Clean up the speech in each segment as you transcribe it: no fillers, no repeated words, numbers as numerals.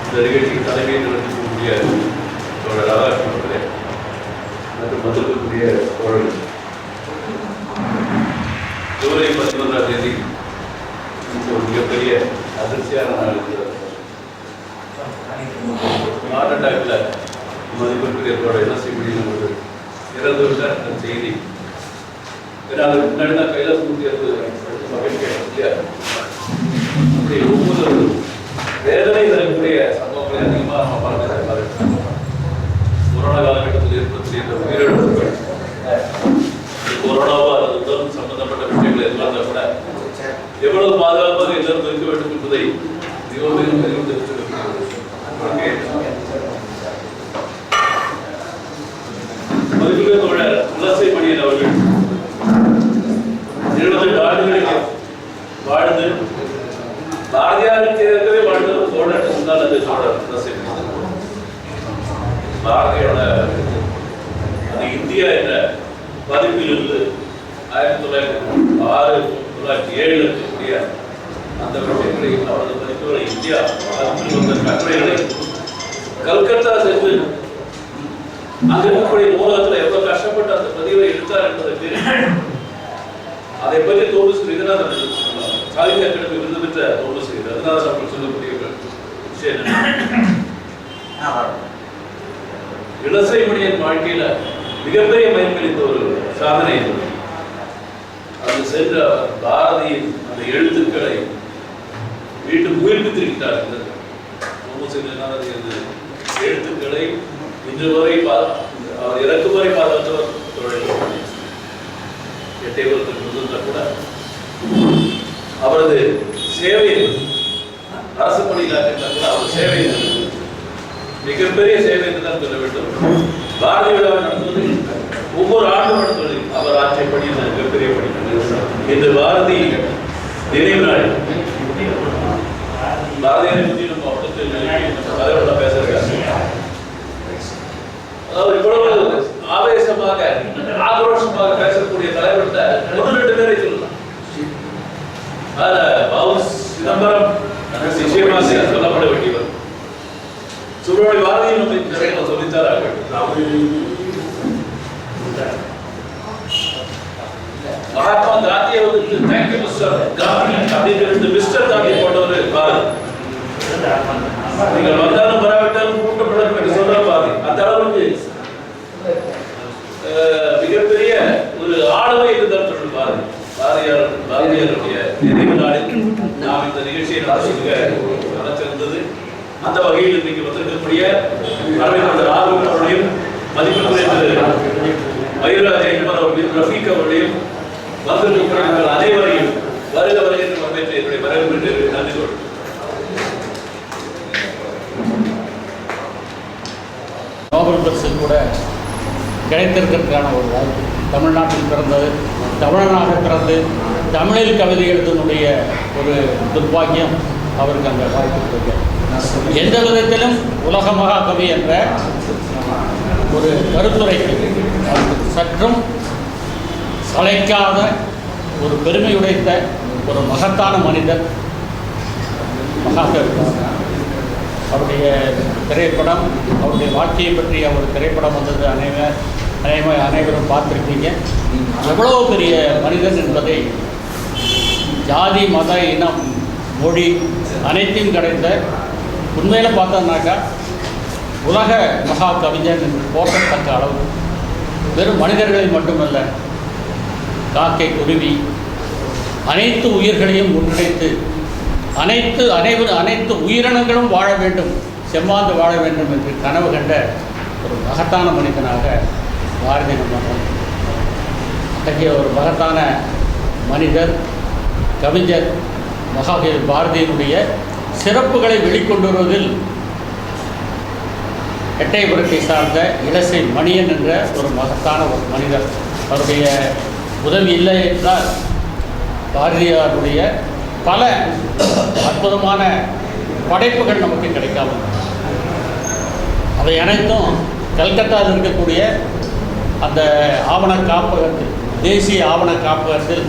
இந்த நிகழ்ச்சிக்கு தலைமையை நடத்தக்கூடிய தோழர் ராதாகிருஷ்ணன் அவர்களே மற்றும் மதிப்புக்குரிய தோழர், ஜூலை 11ஆம் தேதி ஒரு மிகப்பெரிய அதிர்ச்சியான நாள் இருக்கிறது. ஹார்ட் அட்டாக்ல மதிப்பிற்குரிய தோழர் என்ன செய்ய முடியும் இறந்து விட்டார் அந்த செய்தி. ஏன்னா அதுக்கு முன்னாடி தான் கைலாசமூர்த்தி மகிழ்ச்சியா அப்படி ஒவ்வொரு வேதனை தரக்கூடிய சம்பவங்களை அதிகமாக நம்ம பார்த்து கொரோனா காலகட்டத்தில் ஏற்படுத்திய இந்த உயிரிழப்புகள், கொரோனாவோ அல்லது உடல் சம்பந்தப்பட்ட விஷயங்கள் எல்லாம் கூட எவ்வளவு பாதுகாப்பாக எல்லாரும் இருக்க வேண்டும் என்பதை மிகவும் மதிப்புள்ள தோழர் துளசி மணியன் அவர்கள் 28 ஆண்டுகளுக்கு வாழ்ந்து பாரதியாருக்கு ஏற்கனவே வாழ்ந்த தோழர் சொன்னால் அந்த தோழர் துளசி பாரதியோட அந்த இந்தியா என்ற பதிப்பிலிருந்து 1906-1907 இருக்கக்கூடிய அந்த விஷயங்களை அவரது பதிப்புகளை இந்தியா வந்த கட்டுரைகளை கல்கத்தா சென்று அங்க இருக்கக்கூடிய நூலகத்தில் எவ்வளவு கஷ்டப்பட்டு அந்த பதிவை எடுத்தார் என்பதற்கு அதை பற்றி தோடு ஸ்ரீதரன் சாகித்ய அகாடமி விருது பெற்ற தோடு ஸ்ரீதரன் அதனால அவர்கள் சொல்லக்கூடிய விஷயம் இளசை மணியன் வாழ்க்கையில மிகப்பெரிய மயங்களித்த ஒரு சாதனை. அது சென்ற பாரதியின் அந்த எழுத்துக்களை வீட்டுக்கு உயிர்ப்பித்திருக்கிறார். எழுத்துக்களை இன்று வரை அவர் இறக்கும் வரை பாதுகாத்தவர் தொழில் எட்டைவருக்கு முதல்ல கூட அவரது சேவை அரசு பணியிலாக கூட அவர் சேவை மிகப்பெரிய சேவை என்று தான் சொல்ல வேண்டும். பாரதி விழாவை நடத்துவது ஒவ்வொரு ஆண்டும் நடத்துவது அவர் ஆட்சியை பணி மிகப்பெரிய பணி. இந்த பாரதி நினைவு நாள் பாரதியாரை பற்றி நம்ம அவடத்தில் தலைவரோட பேசுறாங்க. அதாவது இவ்வளவு ஆவேசமாக ஆக்ரோஷமாக பேசக்கூடிய தலைவர்கிட்ட 1-2 பேரை சொல்லலாம். அதுல பாபு சிதம்பரம் நிச்சயமாக சொல்லப்பட வேண்டியவர். சுப்பிரமணிய பாரதியும் நம்ம சொல்லித்தாரார்கள். மகாத்மா காந்தியை வந்து தேங்க்யூ மிஸ்டர் காந்தி அப்படின்னு மிஸ்டர் காந்தி போட்டவர் பாரதி. நீங்கள் வந்தாலும் வராவிட்டாலும் கூட்டப்படும் என்று சொல்ற பாரதி. அந்த அளவுக்கு மிகப்பெரிய ஒரு ஆளுமை இருந்தார் பாரதி. பாரதியாருடைய நினைவு நாளில் நாம் இந்த நிகழ்ச்சியை நடத்திருந்தது. அந்த வகையில் இன்னைக்கு வந்திருக்கக்கூடிய ராகுல் அவர்களையும் மதிப்புக்குரிய மயூரா ஜெயக்குமார் அவர்களையும் ரஃபீக் அவர்களையும் வந்திருக்கக்கூடிய அனைவரையும் வருக வருகின்ற வரவேற்று என்னுடைய வரவேற்பு நன்றி சொல்றேன். நோபல் பரிசு கூட கிடைத்திருக்கிறதுக்கான ஒரு வாய்ப்பு. தமிழ்நாட்டில் பிறந்தது, தமிழனாக பிறந்து தமிழில் கவிதை எழுதனுடைய ஒரு துர்பாக்கியம் அவருக்கு அந்த வாய்ப்பு இருக்கு. எந்த விதத்திலும் உலக மகாகவி என்ற ஒரு கருத்துரைக்கு சற்றும் சளைக்காத ஒரு பெருமையுடைத்த ஒரு மகத்தான மனிதர் மகாகவி. அவருடைய திரைப்படம், அவருடைய வாழ்க்கையை பற்றி அவர் திரைப்படம் வந்தது அனைவரும் பார்த்துருக்கீங்க. எவ்வளோ பெரிய மனிதன் என்பதை ஜாதி மத இனம் மொழி அனைத்தையும் கிடைத்த உண்மையில் பார்த்தோம்னாக்கா உலக மகா கவிஞன் என்று போற்றத்தக்க அளவு வெறும் மனிதர்களை மட்டுமல்ல, காக்கை குருவி அனைத்து உயிர்களையும் முன்னிலைத்து அனைத்து உயிரினங்களும் வாழ வேண்டும், செம்மாந்து வாழ வேண்டும் என்று கனவு கண்ட ஒரு மகத்தான மனிதனாக பாரதி நம்ம அத்தகைய ஒரு மகத்தான மனிதர் கவிஞர் மகாகவி பாரதியினுடைய சிறப்புகளை வெளிக்கொண்டு வருவதில் எட்டயபுரத்தை சார்ந்த இளசை மணியன் என்ற ஒரு மகத்தான ஒரு மனிதர். அவருடைய உதவி இல்லை என்றால் பாரதியாருடைய பல அற்புதமான படைப்புகள் நமக்கு கிடைக்காமல். அவை அனைத்தும் கல்கத்தாவில் இருக்கக்கூடிய அந்த ஆவண காப்பகத்தில், தேசிய ஆவண காப்பகத்தில்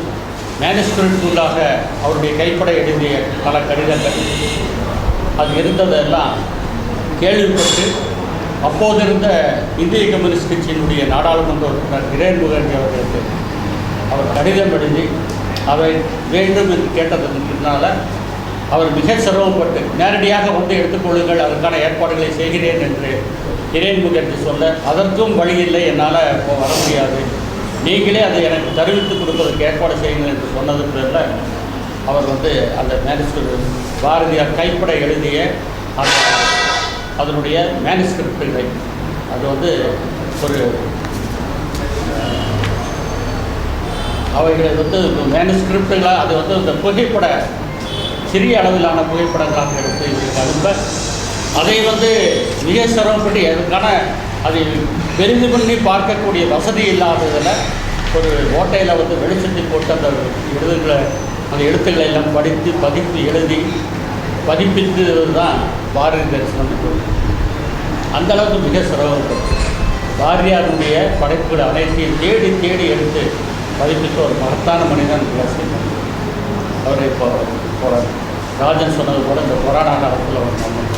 மேனுஸ்கிரிப்டுகளாக அவருடைய கைப்பட எழுதிய பல கடிதங்கள் அது இருந்ததெல்லாம் கேள்விப்பட்டு அப்போதிருந்த இந்திய கம்யூனிஸ்ட் கட்சியினுடைய நாடாளுமன்ற உறுப்பினர் கிரண் முகர்ஜி அவர்களுக்கு அவர் கடிதம் எழுதி அவை வேண்டும் என்று கேட்டதற்குனால அவர் மிக சிரமப்பட்டு நேரடியாக வந்து எடுத்துக்கொள்ளுங்கள், அதற்கான ஏற்பாடுகளை செய்கிறேன் என்று கிரண் முகர்ஜி சொல்ல, அதற்கும் வழி இல்லை, என்னால் இப்போ வர முடியாது, நீங்களே அதை எனக்கு தெரிவித்துக் கொடுப்பதற்கு ஏற்பாடு செய்யுங்கள் என்று சொன்னது பேரில் அவர் வந்து அந்த மேனுஸ்கிரிப்ட் பாரதியார் கைப்பட எழுதிய அந்த அதனுடைய மேனுஸ்கிரிப்டுகளை அது வந்து ஒரு அவைகளை வந்து மேனுஸ்கிரிப்டுகளை அது வந்து இந்த புகைப்பட சிறிய அளவிலான புகைப்படங்களாக எடுத்து இவருக்கு அனுப்ப, அதை வந்து மிக சிரமப்பட்டு அதுக்கான அதை பெரிது பண்ணி பார்க்கக்கூடிய வசதி இல்லாததில் ஒரு ஓட்டையில் வந்து வெளிச்சத்தை போட்டு அந்த எழுத்துக்களை எல்லாம் படித்து பதிப்பு எழுதி பதிப்பித்தது தான் பாரதி தரிசனம். அந்தளவுக்கு மிக சிரமப்பட்டு பாரதியாருடைய படைப்புகள் அனைத்தையும் தேடி தேடி எடுத்து பதிப்பித்த ஒரு மகத்தான மனிதன் பேசினார். அவர் இப்போ ராஜன் சொன்னது போல இந்த கொரோனா காலத்தில் ஒரு மன்னன்.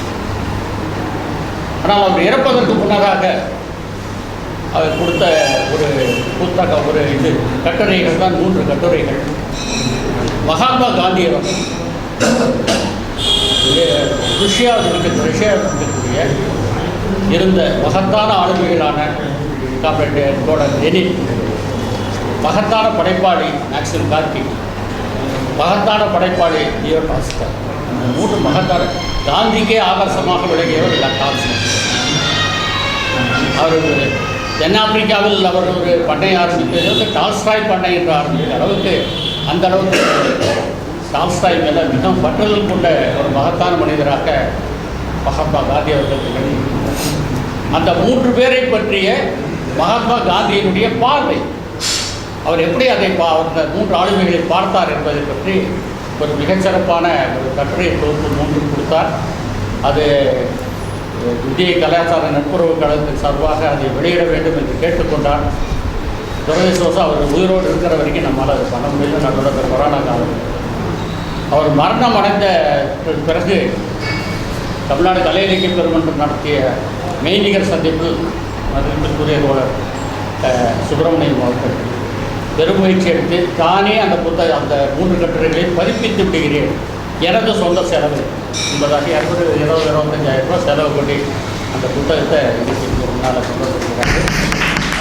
ஆனால் அவர் இறப்பதற்கு முன்னதாக அவர் கொடுத்த ஒரு புத்தகம் ஒரு கட்டுரைகள் தான் 3 கட்டுரைகள். மகாத்மா காந்தி அவர்கள் ரஷ்யாவில் இருக்கக்கூடிய இருந்த மகத்தான ஆளுமைகளான காம்ரேட் தோழர் லெனின், மகத்தான படைப்பாளி மேக்சிம் கார்கி, மகத்தான படைப்பாளி லியோ டால்ஸ்டாய், 3 மகத்தான காந்திக்கே ஆதர்சமாக விளங்கியவர் டால்ஸ்டாய். அவர் தென்னாப்பிரிக்காவில் அவர் ஒரு பண்ணை ஆரம்பித்தது டால்ஸ்டாய் பண்ணை என்று ஆரம்பித்த அளவுக்கு அந்த அளவுக்கு டால்ஸ்டாய் மேலே மிகவும் பற்றுதல் கொண்ட ஒரு மகத்தான மனிதராக மகாத்மா காந்தி அவர்கள் திகழ்ந்தார். அந்த 3 பேரை பற்றிய மகாத்மா காந்தியினுடைய பார்வை, அவர் எப்படி அதை அந்த 3 ஆளுமைகளை பார்த்தார் என்பதை பற்றி ஒரு மிகச்சிறப்பான ஒரு கட்டுரை தொகுப்பு 3 கொடுத்தார். அது இந்திய கலாச்சார நட்புறவு கழகத்தின் சார்பாக அதை வெளியிட வேண்டும் என்று கேட்டுக்கொண்டார். துரதிர்ஷ்டவசம் அவர் உயிரோடு இருக்கிற வரைக்கும் நம்மளால் அதை பண்ண முடியல. நம்மளோட கொரோனா காலம் அவர் மரணம் அடைந்த பிறகு தமிழ்நாடு கலை இலக்கிய பெருமன்றம் நடத்திய மெய்நிகர் சந்திப்பில் மதிப்பிற்குரிய தோழர் சுப்பிரமணியம் அவர்கள் பெருமுயற்சி எடுத்து தானே அந்த அந்த 3 கட்டுரைகளை பதிப்பித்து விடுகிறேன் எனது சொந்த செலவு என்பதாக 25,000 ரூபாய் செலவு பண்ணி அந்த புத்தகத்தை முன்னால் கொண்டு வந்திருக்கிறாங்க.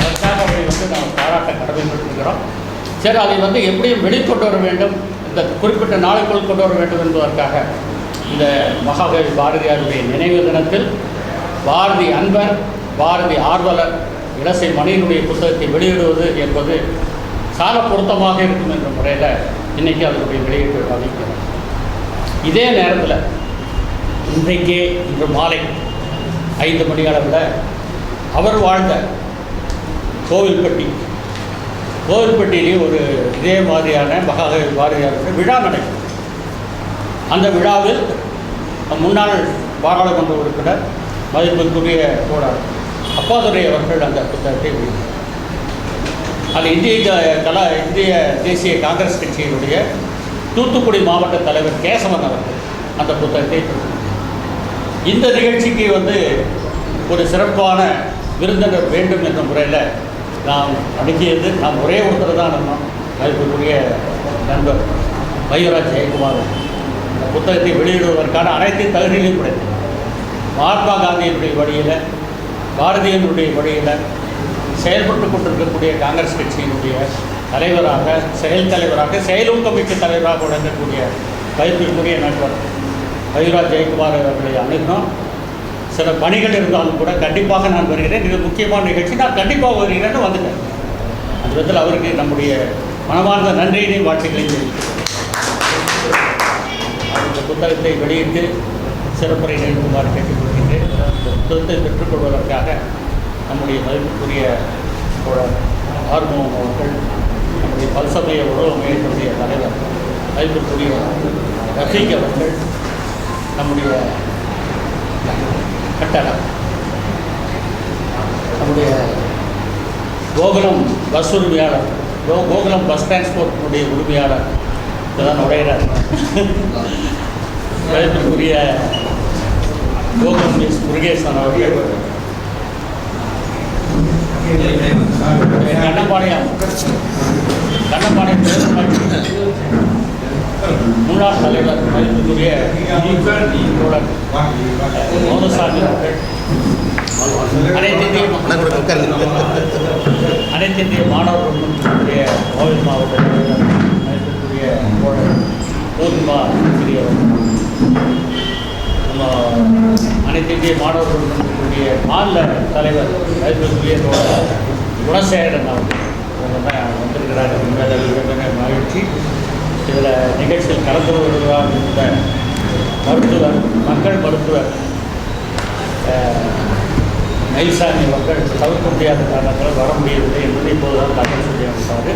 அதற்காக அவரை வந்து நாம் பாராட்ட கடமைப்பட்டிருக்கிறோம். சரி, அதை வந்து எப்படியும் வெளிக்கொண்டு வர வேண்டும், இந்த குறிப்பிட்ட நாளுக்குள் கொண்டு வர வேண்டும் என்பதற்காக இந்த மகாகவி பாரதியாருடைய நினைவு தினத்தில் பாரதி அன்பர், பாரதி ஆர்வலர் இளசை மணியினுடைய புத்தகத்தை வெளியிடுவது என்பது சால பொருத்தமாக இருக்கும் என்ற முறையில் இன்றைக்கி அதனுடைய வெளியீட்டு அறிவிக்கிறோம். இதே நேரத்தில் இன்று மாலை 5 மணி அளவில் அவர் வாழ்ந்த கோவில்பட்டியிலே ஒரு இதே மாதிரியான மகாகவி பாரதியாருடைய விழா நடைபெறும். அந்த விழாவில் முன்னாள் பாராளுமன்ற உறுப்பினர் மதிப்பிற்குரிய தோழர் அப்பாதுரை அவர்கள் அந்த புத்தகத்தை வெளியிட்டார். அது இந்திய தேசிய காங்கிரஸ் கட்சியினுடைய தூத்துக்குடி மாவட்ட தலைவர் கேசவன் அவர்கள் அந்த புத்தகத்தை இந்த நிகழ்ச்சிக்கு வந்து ஒரு சிறப்பான விருந்தினர் வேண்டும் என்ற முறையில் நாம் அணுகியது. நாம் ஒரே ஒருத்தர் தான் இருந்தோம், அதற்குரிய நண்பர் வைராஜ் ஜெயக்குமார். இந்த புத்தகத்தை வெளியிடுவதற்கான அனைத்து தகுதிகளையும் கிடைத்தது. மகாத்மா காந்தியினுடைய வழியில், பாரதியினுடைய வழியில் செயல்பட்டு கொண்டிருக்கக்கூடிய காங்கிரஸ் கட்சியினுடைய தலைவராக, செயல் தலைவராக, செயலூக்கமிக்க தலைவராக விளங்கக்கூடிய பயிற்சிக்குரிய நண்பர் வைராஜ் ஜெயக்குமார் அவர்களை அணுகினோம். சில பணிகள் இருந்தாலும் கூட கண்டிப்பாக நான் வருகிறேன், இது முக்கியமான நிகழ்ச்சி, நான் கண்டிப்பாக வருகிறேன்னு வந்துட்டேன். அந்த விதத்தில் அவருக்கு நம்முடைய மனமார்ந்த நன்றியினையும் வாழ்த்துக்களையும் தெரிவிக்கிறேன். அந்த புத்தகத்தை வெளியிட்டு சிறப்புரை நிகழ்த்துமாறு கேட்டுக்கொள்கின்றேன். இந்த புத்தகத்தை பெற்றுக்கொள்வதற்காக நம்முடைய மதிப்புக்குரிய ஆர்வம் அவர்கள், நம்முடைய பல்சமய உறவு மையத்தினுடைய தலைவர் மதிப்புக்குரிய ரஃபீக் அவர்கள், நம்முடைய கட்டடம் நம்முடைய கோகுலம் பஸ் உரிமையாளர், கோகுலம் பஸ் டிரான்ஸ்போர்ட்டினுடைய உரிமையாளர் இதெல்லாம் நுழையிறார் மதிப்பிற்குரிய கோகுலம் மிஸ் முருகேசன் அவர்கள், கண்ணம்பாளையம் முன்னாள் தலைவர் மதிப்புக்குரிய தோழர் மோனசாமி அவர்கள், அனைத்து இந்திய மாணவர் ஒன்றிய கோவில் மாவட்ட தலைவர் மதிப்புக்குரிய தோழர் பூர்ணிமா அவர்கள், நம்ம அனைத்து இந்திய மாணவர் ஒன்றிய மாநில தலைவர் மதிப்புக்குரிய தோழர் குணசேகரன் அவர்கள் வந்திருக்கிறார். உண்மையிலே மகிழ்ச்சி. இதில் நிகழ்ச்சியில் கலந்து கொள்வதாக இருந்த மருத்துவர், மக்கள் மருத்துவர் மயில்சாமி அவர்கள் தவிர்க்க முடியாத காரணத்தில் வர முடியவில்லை என்பதை இப்போதுதான் தகவல் சொல்லி அமைப்பார்.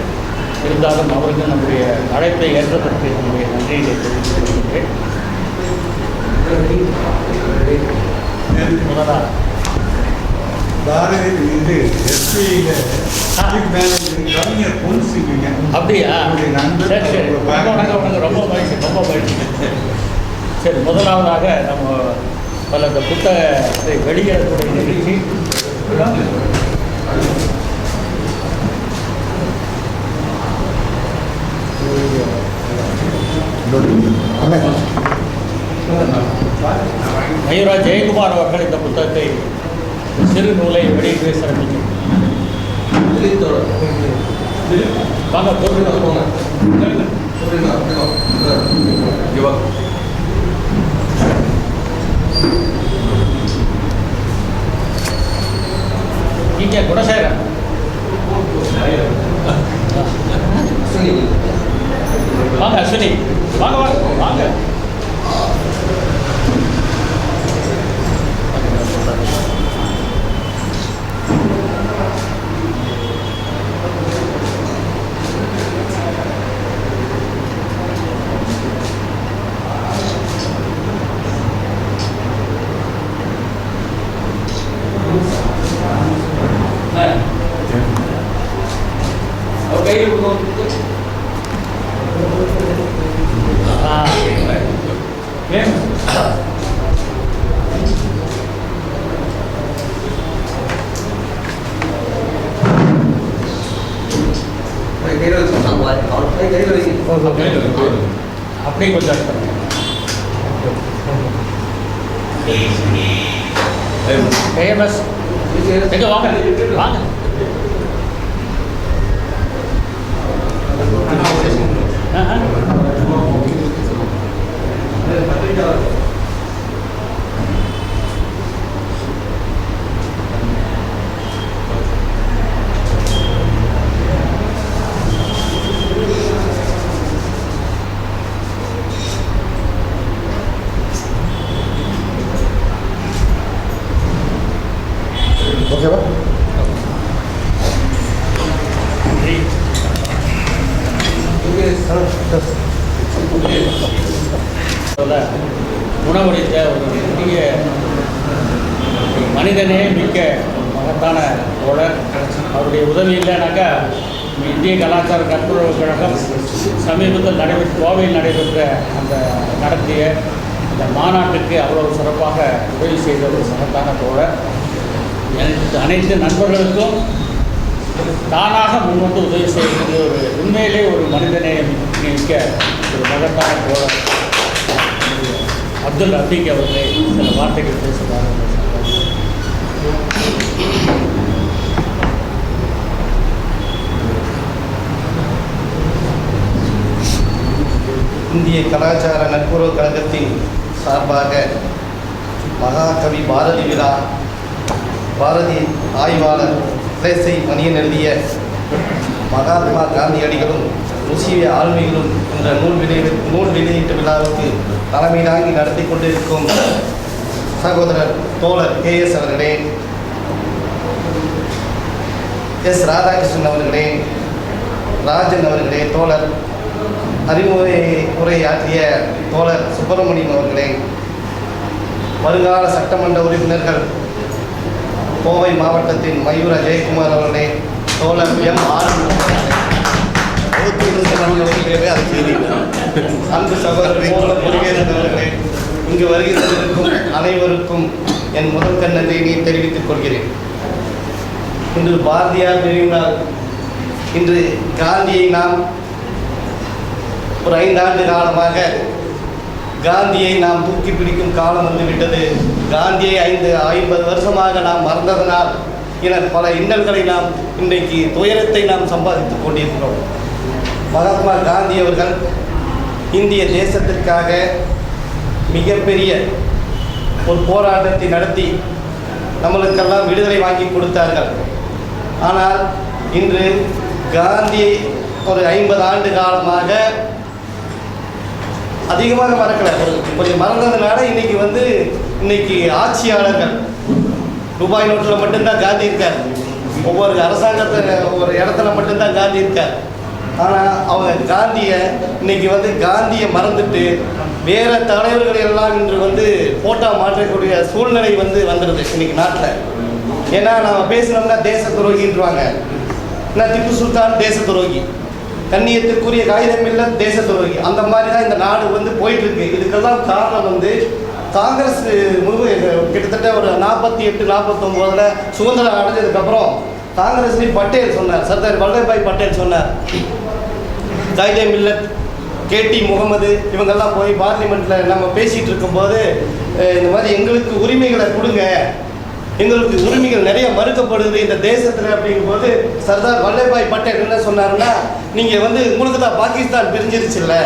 இருந்தாலும் அவருக்கு நம்முடைய அழைப்பை ஏற்றதற்கு நம்முடைய நன்றியை தெரிவித்துக் கொள்கின்றேன். முதலாக இது எஸ்பியில் கவிஞர் பொன்சிங்க. அப்படியா? சரி சரி, வணக்கம். ரொம்ப மகிழ்ச்சி. சரி, முதலாவதாக நம்ம பல இந்த புத்தகத்தை வெளியிடக்கூடிய நிகழ்ச்சி மயூரா ஜெயக்குமார் அவர்கள் இந்த புத்தகத்தை சிறு நூலை வெளியிட்டு சிறப்பிக்கும். வாங்க போங்க. இங்கே குணசேகரன் வாங்க. அஸ்வினி வாங்க வாங்க வாங்க. அப்படியே கொஞ்சம் ஃபேமஸ் எங்க வாங்க வாங்க. ஓகேவா? உணவளித்த ஒரு பெரிய மனிதனே மிக்க மகத்தான தோழர். அவருடைய உதவி இல்லைனாக்கா இந்திய கலாச்சார கற்புறவு கழகம் சமீபத்தில் கோவையில் நடைபெற்ற அந்த நடத்திய அந்த மாநாட்டுக்கு அவ்வளவு சிறப்பாக உதவி செய்த ஒரு மகத்தான தோழர். அனைத்து நண்பர்களுக்கும் தானாக முன்வந்து உதவி செய்யக்கூடிய ஒரு உண்மையிலே ஒரு மனிதனை மிக்க ஒரு மகத்தான தோழர் அப்துல் ரஃபீக் அவர்களை சில வார்த்தைகள் பேசுகிறார். இந்திய கலாச்சார நட்புறவு கழகத்தின் சார்பாக மகாகவி பாரதி விழா பாரதி ஆய்வாளர் இசை மணியன் எழுதிய மகாத்மா காந்தியடிகளும் முஸ்லிய ஆளுமைகளும் என்ற நூல் வெளியீட்டு விழாவுக்கு தலைமை தாங்கி நடத்தி கொண்டிருக்கும் சகோதரர் தோழர் KS அவர்களே, S ராதாகிருஷ்ணன் அவர்களே, ராஜன் அவர்களே, தோழர் அறிமுக உரையாற்றிய தோழர் சுப்பிரமணியம் அவர்களே, வருங்கால சட்டமன்ற உறுப்பினர்கள் கோவை மாவட்டத்தின் மயூரா ஜெயக்குமார் அவர்களே, தோழர் M.R. அன்பு சகோதரர் முருகேசன் அவர்களே, இங்கு வருகிறவர்களுக்கும் அனைவருக்கும் என் முதல் நன்றியை தெரிவித்துக் கொள்கிறேன். இன்று பாரதியார் நினைவு நாள். இன்று காந்தியை நாம் ஒரு 5 ஆண்டு காலமாக காந்தியை நாம் தூக்கி பிடிக்கும் காலம் வந்துவிட்டது. காந்தியை 50 வருஷமாக நாம் மறந்ததனால் என பல இன்னல்களை நாம் இன்றைக்கு துயரத்தை நாம் சம்பாதித்துக் கொண்டிருக்கிறோம். மகாத்மா காந்தி அவர்கள் இந்திய தேசத்திற்காக மிகப்பெரிய ஒரு போராட்டத்தை நடத்தி நம்மளுக்கெல்லாம் விடுதலை வாங்கி கொடுத்தார்கள். ஆனால் இன்று காந்தி ஒரு 50 ஆண்டு காலமாக அதிகமாக மறக்கலை, கொஞ்சம் மறந்ததுனால இன்னைக்கு ஆட்சியாளர்கள் ரூபாய் நோட்டில் மட்டும்தான் காந்தி இருக்கார். ஒவ்வொரு ஒவ்வொரு இடத்துல மட்டும்தான் காந்தி இருக்கார். ஆனால் அவங்க காந்தியை மறந்துட்டு வேற தலைவர்கள் எல்லாம் இன்று போட்டா மாற்றக்கூடிய சூழ்நிலை வந்துடுது இன்னைக்கு நாட்டில். ஏன்னா நாம் பேசினோம்னா தேச துரோகின்றாங்க. ஏன்னா திப்பு சுல்தான் தேச துரோகி, கண்ணியத்திற்குரிய காகிதம் இல்லை தேச துரோகி. அந்த மாதிரி தான் இந்த நாடு போயிட்டு இருக்கு. இதுக்கெல்லாம் காரணம் காங்கிரஸ் கிட்டத்தட்ட ஒரு 48-49 சுதந்திரம் அடைஞ்சதுக்கப்புறம் காங்கிரஸ்லேயும் பட்டேல் சொன்னார், சர்தார் வல்லபாய் பட்டேல் சொன்னார், ஜாயிதே மில்லத், கேடி முகமது இவங்கெல்லாம் போய் பார்லிமெண்ட்டில் நம்ம பேசிகிட்டு இருக்கும்போது இந்த மாதிரி எங்களுக்கு உரிமைகளை கொடுங்க, எங்களுக்கு உரிமைகள் நிறைய மறுக்கப்படுது இந்த தேசத்தில் அப்படிங்கும்போது சர்தார் வல்லபாய் பட்டேல் என்ன சொன்னாருன்னா, நீங்கள் உங்களுக்கு தான் பாகிஸ்தான் பிரிஞ்சிருச்சு இல்லை,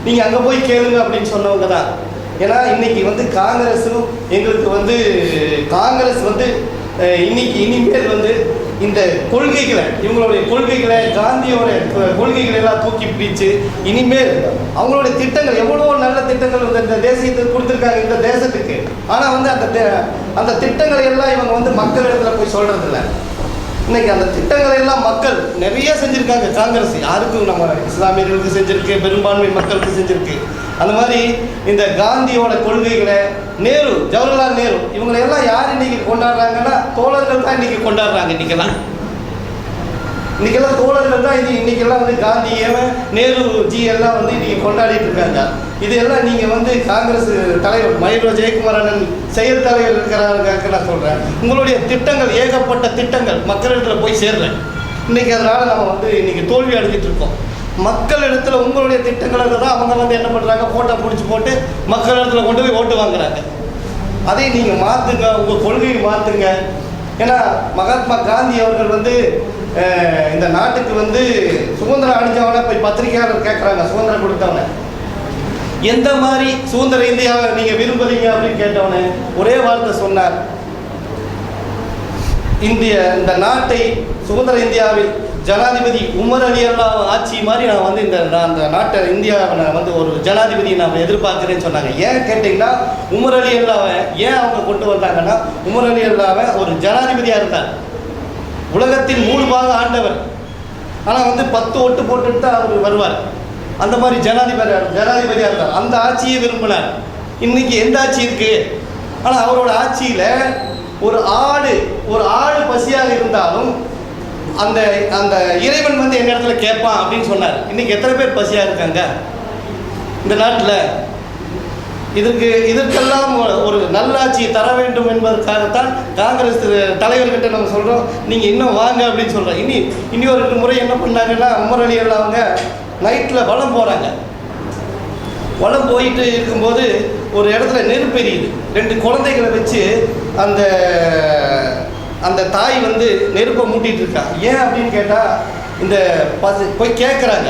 நீங்கள் அங்கே போய் கேளுங்க அப்படின்னு சொன்னவங்க தான். ஏன்னா இன்னைக்கு காங்கிரஸும் எங்களுக்கு காங்கிரஸ் இனிமேல் இந்த கொள்கைகளை இவங்களுடைய கொள்கைகளை காந்தியோட கொள்கைகளை எல்லாம் தூக்கி பிடிச்சு இனிமேல் அவங்களுடைய திட்டங்கள் எவ்வளோ நல்ல திட்டங்கள் இந்த தேசத்துக்கு கொடுத்துருக்காங்க இந்த தேசத்துக்கு. ஆனால் அந்த திட்டங்களை எல்லாம் இவங்க மக்கள் இடத்துல போய் சொல்றதில்ல. இன்னைக்கு அந்த திட்டங்களை எல்லாம் மக்கள் நிறைய செஞ்சுருக்காங்க. காங்கிரஸ் யாருக்கும் நம்ம இஸ்லாமியர்களுக்கு செஞ்சுருக்கு, பெரும்பான்மை மக்களுக்கு செஞ்சுருக்கு. அந்த மாதிரி இந்த காந்தியோட கொள்கைகளை நேரு, ஜவஹர்லால் நேரு இவங்களெல்லாம் யார் இன்னைக்கு கொண்டாடுறாங்கன்னா தோழர்கள் தான் இன்னைக்கு கொண்டாடுறாங்க. இன்னைக்கெல்லாம் தோழர்கள் தான் இன்னைக்கெல்லாம் காந்தியவன் நேரு ஜி எல்லாம் இன்னைக்கு கொண்டாடிட்டு இருக்காங்க. இதெல்லாம் நீங்கள் காங்கிரஸ் தலைவர் மயிலோ ஜெயக்குமார் அண்ணன் செயல் தலைவர் இருக்கிறாங்க. நான் சொல்கிறேன், உங்களுடைய திட்டங்கள் ஏகப்பட்ட திட்டங்கள் மக்களிடத்தில் போய் சேர்றேன். இன்னைக்கு அதனால் நம்ம இன்னைக்கு தோல்வி அடைஞ்சிட்டு இருக்கோம். மக்கள் இடத்துல உங்களுடைய திட்டங்களை தான் அவங்க என்ன பண்ணுறாங்க, ஃபோட்டோ பிடிச்சி போட்டு மக்கள் இடத்துல கொண்டு போய் ஓட்டு வாங்குறாங்க. அதை நீங்கள் மாற்றுங்க, உங்கள் கொள்கையை மாற்றுங்க. ஏன்னா மகாத்மா காந்தி அவர்கள் இந்த நாட்டுக்கு சுதந்திரம் அடைஞ்சவனை போய் பத்திரிகையாளர் கேட்குறாங்க, சுதந்திரம் கொடுத்தவனை எந்த மாதிரி சுதந்திர இந்தியாவை நீங்கள் விரும்புறீங்க அப்படின்னு கேட்டவனே ஒரே வார்த்தை சொன்னார், இந்த நாட்டை சுதந்திர இந்தியாவில் ஜனாதிபதி உமர் அலி அல்லா ஆட்சி மாதிரி நான் அந்த நாட்டை இந்தியாவை ஒரு ஜனாதிபதியை நான் எதிர்பார்க்குறேன்னு சொன்னாங்க. ஏன் கேட்டிங்கன்னா உமர் அலி அல்லாவை ஏன் அவங்க கொண்டு வந்தாங்கன்னா, உமர் அலி அல்லாவை ஒரு ஜனாதிபதியாக இருந்தார், உலகத்தின் 3 பாகம் ஆண்டவர். ஆனால் 10 ஓட்டு போட்டுட்டு தான் அவர் வருவார். அந்த மாதிரி ஜனாதிபதியாக இருந்தார். அந்த ஆட்சியை விரும்பினார். இன்னைக்கு எந்த ஆட்சி இருக்கு? ஆனால் அவரோட ஆட்சியில் ஒரு ஆடு பசியாக இருந்தாலும் அந்த அந்த இறைவன் என் இடத்துல கேட்பான் அப்படின்னு சொன்னார். இன்னைக்கு எத்தனை பேர் பசியாக இருக்காங்க இந்த நாட்டில்? இதற்கெல்லாம் ஒரு நல்லாட்சியை தர வேண்டும் என்பதற்காகத்தான் காங்கிரஸ் தலைவர்கிட்ட நம்ம சொல்கிறோம், நீங்கள் இன்னும் வாங்க அப்படின்னு சொல்கிறோம். இனி ஒரு 2 முறை என்ன பண்ணாங்கன்னா, உமர் அலி அல்லா அவங்க நைட்டில் வலம் போகிறாங்க. வலம் போயிட்டு இருக்கும்போது ஒரு இடத்துல நெருப்பு எரியுது. 2 குழந்தைகளை வச்சு அந்த தாய் நெருப்பை மூட்டிகிட்டு இருக்கா. ஏன் அப்படின்னு கேட்டால் இந்த போய் கேட்குறாங்க,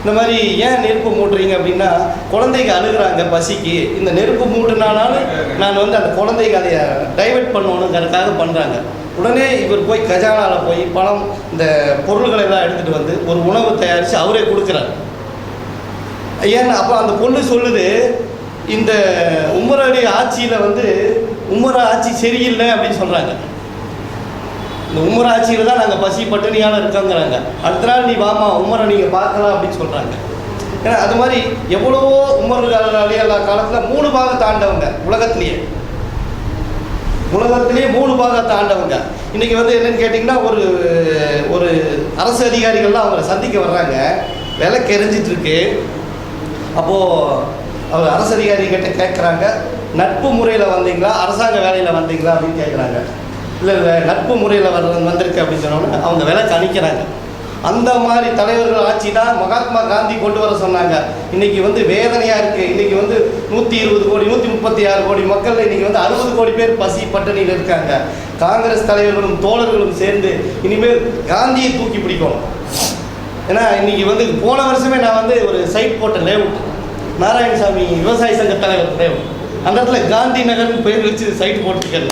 இந்த மாதிரி ஏன் நெருப்பு மூட்டுறீங்க அப்படின்னா, குழந்தைங்க அழுகுறாங்க பசிக்கு, இந்த நெருப்பு மூட்டுனாலும் நான் அந்த குழந்தைங்க அதை டைவெர்ட் பண்ணணுங்கிறதுக்காக பண்ணுறாங்க. உடனே இவர் போய் கஜானாவில் போய் பணம் இந்த பொருள்களை எல்லாம் எடுத்துகிட்டு ஒரு உணவு தயாரித்து அவரே கொடுக்குறாரு. ஏன்னா அப்போ அந்த பொண்ணு சொல்லுது, இந்த உமர் அலி ஆட்சியில் உமர் ஆட்சி சரியில்லை அப்படின்னு சொல்கிறாங்க. இந்த உமர் ஆட்சியில் தான் நாங்கள் பசி பட்டினியால் இருக்கோங்கிறாங்க. அடுத்த நாள் நீ வாமா உமரை நீங்கள் பார்க்கலாம் அப்படின்னு சொல்கிறாங்க. ஏன்னா அது மாதிரி எவ்வளவோ உமர் அலி அல்லா காலத்தில் 3 பாகத்தை ஆண்டவங்க உலகத்திலேயே 3 பாகத்தை ஆண்டவங்க. இன்றைக்கி என்னென்னு கேட்டிங்கன்னா, ஒரு அரசு அதிகாரிகள்லாம் அவங்களை சந்திக்க வர்றாங்க, விலை கெறிஞ்சிட்ருக்கு. அப்போது அவர் அரசு அதிகாரி கிட்ட கேட்குறாங்க, நட்பு முறையில் வந்தீங்களா அரசாங்க வேலையில் வந்தீங்களா அப்படின்னு கேட்குறாங்க. இல்லை நட்பு முறையில் வந்திருக்கு அப்படின்னு சொன்னோன்னே அவங்க விலை கணிக்கிறாங்க. அந்த மாதிரி தலைவர்கள் ஆட்சி தான் மகாத்மா காந்தி கொண்டு வர சொன்னாங்க. இன்றைக்கி வந்து வேதனையாக இருக்குது. இன்றைக்கி வந்து 120 கோடி 136 கோடி மக்கள் இன்றைக்கி வந்து 60 கோடி பேர் பசி பட்டினியில் இருக்காங்க. காங்கிரஸ் தலைவர்களும் தோழர்களும் சேர்ந்து இனிமேல் காந்தியை தூக்கி பிடிக்கணும். ஏன்னா இன்றைக்கி வந்து போன வருஷமே நான் வந்து ஒரு சைட் போட்டேன், லேஅவுட், நாராயணசாமி விவசாய சங்க தலைவர் லேஅவுட். அந்த இடத்துல காந்தி நகர்னு பேர் வச்சு சைட் போட்டிருக்கேன்.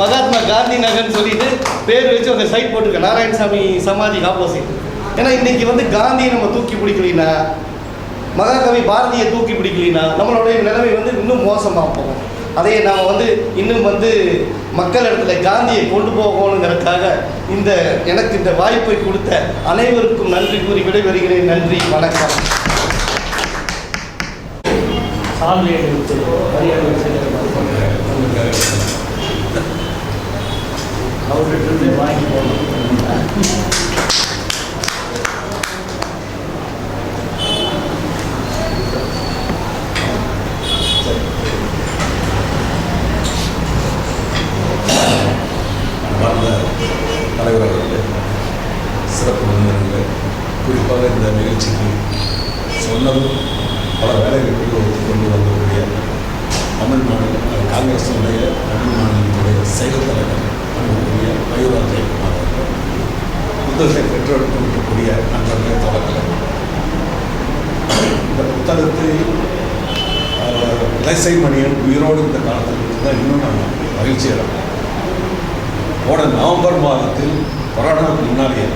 மகாத்மா காந்தி நகர்னு சொல்லிட்டு பேர் வச்சு அவங்க சைட் போட்டிருக்கேன், நாராயணசாமி சமாதி ஆப்போசிட். ஏன்னா இன்றைக்கி வந்து காந்தியை நம்ம தூக்கி பிடிக்கலினா, மகாகவி பாரதியை தூக்கி பிடிக்கலினா நம்மளுடைய நிலைமை வந்து இன்னும் மோசமாக போகும். அதையே நாம் வந்து இன்னும் வந்து மக்கள் இடத்துல காந்தியை கொண்டு போகணுங்கிறதுக்காக எனக்கு இந்த வாய்ப்பை கொடுத்த அனைவருக்கும் நன்றி கூறி விடைபெறுகிறேன். நன்றி, வணக்கம். அவர்கிட்ட வாங்கி போகணும். தலைவர் அவர்களே, சிறப்பு விருந்தினர்களே, குறிப்பாக இந்த நிகழ்ச்சிக்கு சொன்னதும் பல வேலைகளுக்கு கொண்டு வந்தக்கூடிய தமிழ் மாநில காங்கிரஸினுடைய தமிழ் மாநிலத்தினுடைய செயல் தலைவர் அன்புக்குரிய மயூரா ஜெயக்குமார் அவர்கள், புத்தகத்தை பெற்றெடுக்கக்கூடிய நண்பர்களே, தோழர்களே, இந்த புத்தகத்தை இலசை மணியன் உயிரோடு இந்த காலத்தில் தான் இன்னும் நான் மகிழ்ச்சி அடைகிறேன். போன நவம்பர் மாதத்தில் கொரோனாவுக்கு முன்னாடியே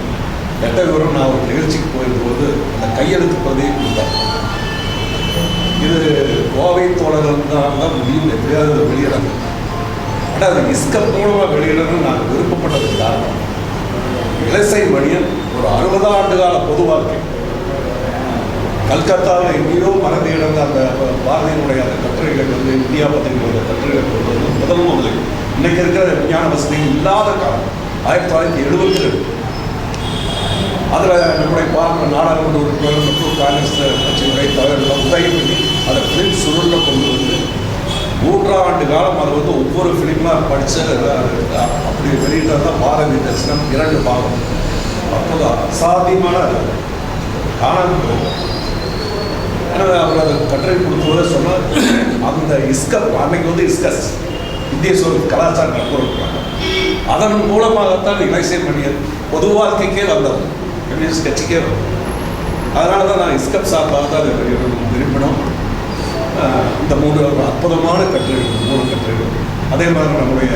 விவரம் நான் ஒரு நிகழ்ச்சிக்கு போயிருந்தபோது அந்த கையெழுத்து பிரதியை கொடுத்தார். இது கோவை தோழர்கள் தான் முடியும், எப்படியாவது வெளியிடணும். ஆனால் அது இஸ்கப் மூலமாக வெளியிடணும்னு நான் விருப்பப்பட்டதுக்கு காரணம், இலசை மணியன் ஒரு 60 ஆண்டு கால பொது வாழ்க்கை கல்கத்தாவில் எங்கேயோ மறந்து கிடந்த அந்த பாரதியினுடைய அந்த கட்டுரைகள் வந்து இந்தியா பத்திரிகையோட கட்டுரைகள் கொண்டு வந்து முதலில் இன்னைக்கு இருக்கிற விஞ்ஞான வசதி இல்லாத காலம் 1972. அதில் நம்முடைய நாடாளுமன்ற உறுப்பினர் மற்றும் காங்கிரஸ் கட்சியினுடைய தலைவர்கள் உதவி பண்ணி அதை ஃபிலிம் சுருளில் கொண்டு வந்து 3 ஆண்டு காலம் அதை வந்து ஒவ்வொரு ஃபிலிமாக படித்து அப்படி வெளியிட்டது தான் பாரதி தரிசனம் 2 பாகம். அப்போது அசாத்தியமான காணாமல் அவர் அதை கட்டுரை கொடுத்தோட சொன்னால் அந்த இஸ்கப் அன்னைக்கு வந்து இஸ்கஸ் இந்திய கலாச்சார நட்புறாங்க. அதன் மூலமாகத்தான் இலசை மணியன் பொது வாழ்க்கைக்கே வந்தது, கம்யூனிஸ்ட் கட்சிக்கே வரும். அதனால தான் நான் இஸ்கப் சார்பாக தான் அதை விரும்பினோம். இந்த 3 அற்புதமான கட்டுரைகள், 3 கட்டுரைகள். அதே மாதிரி நம்முடைய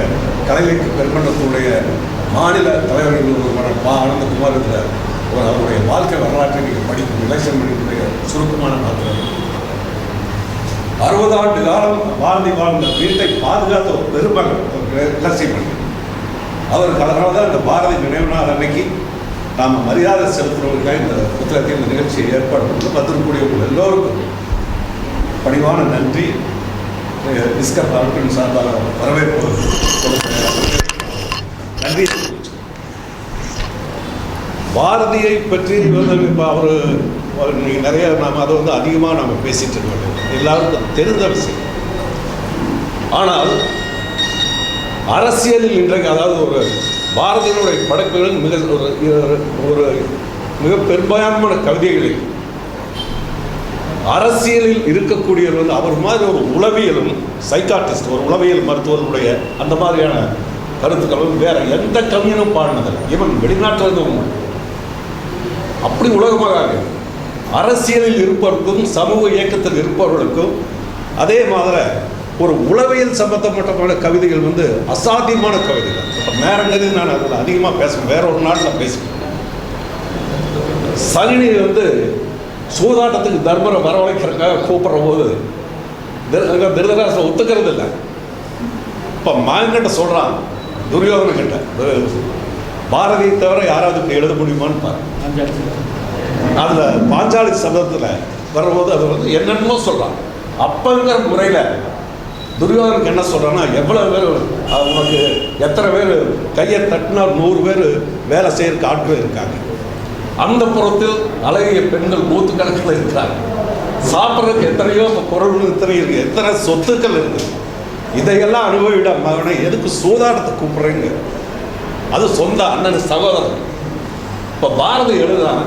கலைஞர் பெருமன்றத்துடைய மாநில தலைவர்கள் ஒருவரான ஆனந்தகுமார் இருக்கிறார். அவருடைய வாழ்க்கை வரலாற்றை நீங்கள் படிக்கும் இலசை மணியனுடைய சுருக்கமான மாத்திரம் 60 ஆண்டு காலம் பாரதி வாழ்ந்த வீட்டை பாதுகாத்த ஒரு பெருமகன் இலசை மணியன். அவருக்கு அதனால தான் இந்த பாரதி நினைவு நாள் அன்னைக்கு நாம் மரியாதை செலுத்துறவர்களுக்காக இந்த புத்தகத்தை இந்த நிகழ்ச்சியை ஏற்பாடு பண்ணி வந்திருக்கக்கூடிய எல்லோருக்கும் பணிவான நன்றி. இஸ்கப் அவர்களின் சார்பாக வரவேற்பு நன்றி. பாரதியை பற்றி வந்து இப்போ அவர் நிறைய நாம் அதை வந்து அதிகமாக நம்ம பேசிட்டு இருக்கோம், எல்லாருக்கும் தெரிந்த விஷயம். ஆனால் அரசியலில் இன்றைக்கு அதாவது ஒரு பாரதியினுடைய படைப்புகள் மிக பெரும்பான்மையான கவிதைகளில் அரசியலில் இருக்கக்கூடியவர் வந்து அவர் மாதிரி ஒரு உளவியலும் சைக்காட்டிஸ்ட், ஒரு உளவியல் மருத்துவருடைய அந்த மாதிரியான கருத்துக்களும் வேற எந்த கவிஞனும் பாடினதில்லை. ஈவன் வெளிநாட்டில் இருந்தவங்க அப்படி உலகமாக அரசியலில் இருப்பவர்களுக்கும் சமூக இயக்கத்தில் இருப்பவர்களுக்கும் அதே மாதிரி ஒரு உளவியல் சம்பந்தப்பட்ட கவிதைகள் வந்து அசாத்தியமான கவிதைகள். இப்போ நேரங்கிறது நான் அதில் அதிகமாக பேசுவேன், வேற ஒரு நாட்டில் பேசுவேன். சகினி வந்து சூதாட்டத்துக்கு தர்மரை வரவழைக்கிறதுக்காக கூப்பிட்ற போது திருதராசன் ஒத்துக்கிறது இல்லை. இப்போ மகன்கிட்ட சொல்கிறான் துரியோதன கிட்ட, பாரதியை தவிர யாராவது எழுத முடியுமான்னு பாரு. அதில் பாஞ்சாலி சபதத்தில் வரும்போது அது வந்து என்னென்னமோ சொல்கிறான். அப்பங்கிற முறையில் துரியோதனுக்கு என்ன சொல்கிறான்னா, எவ்வளோ பேர் உனக்கு எத்தனை பேர் கையை தட்டினா 100 பேர் வேலை செய்யறதுக்கு ஆட்கள் இருக்காங்க, அந்த புறத்தில் அழகிய பெண்கள் நூற்றுக்கணக்கில் இருக்கிறாங்க. சாப்பிட்றதுக்கு எத்தனையோ பொருள் இத்தனை இருக்கு, எத்தனை சொத்துக்கள் இருக்கு. இதையெல்லாம் அனுபவிட மகனை எதுக்கு சூதாட்டத்தை கூப்பிடுறீங்க? அது சொந்த அண்ணன் சகோதரன். இப்போ பாரதி எழுதுறாங்க,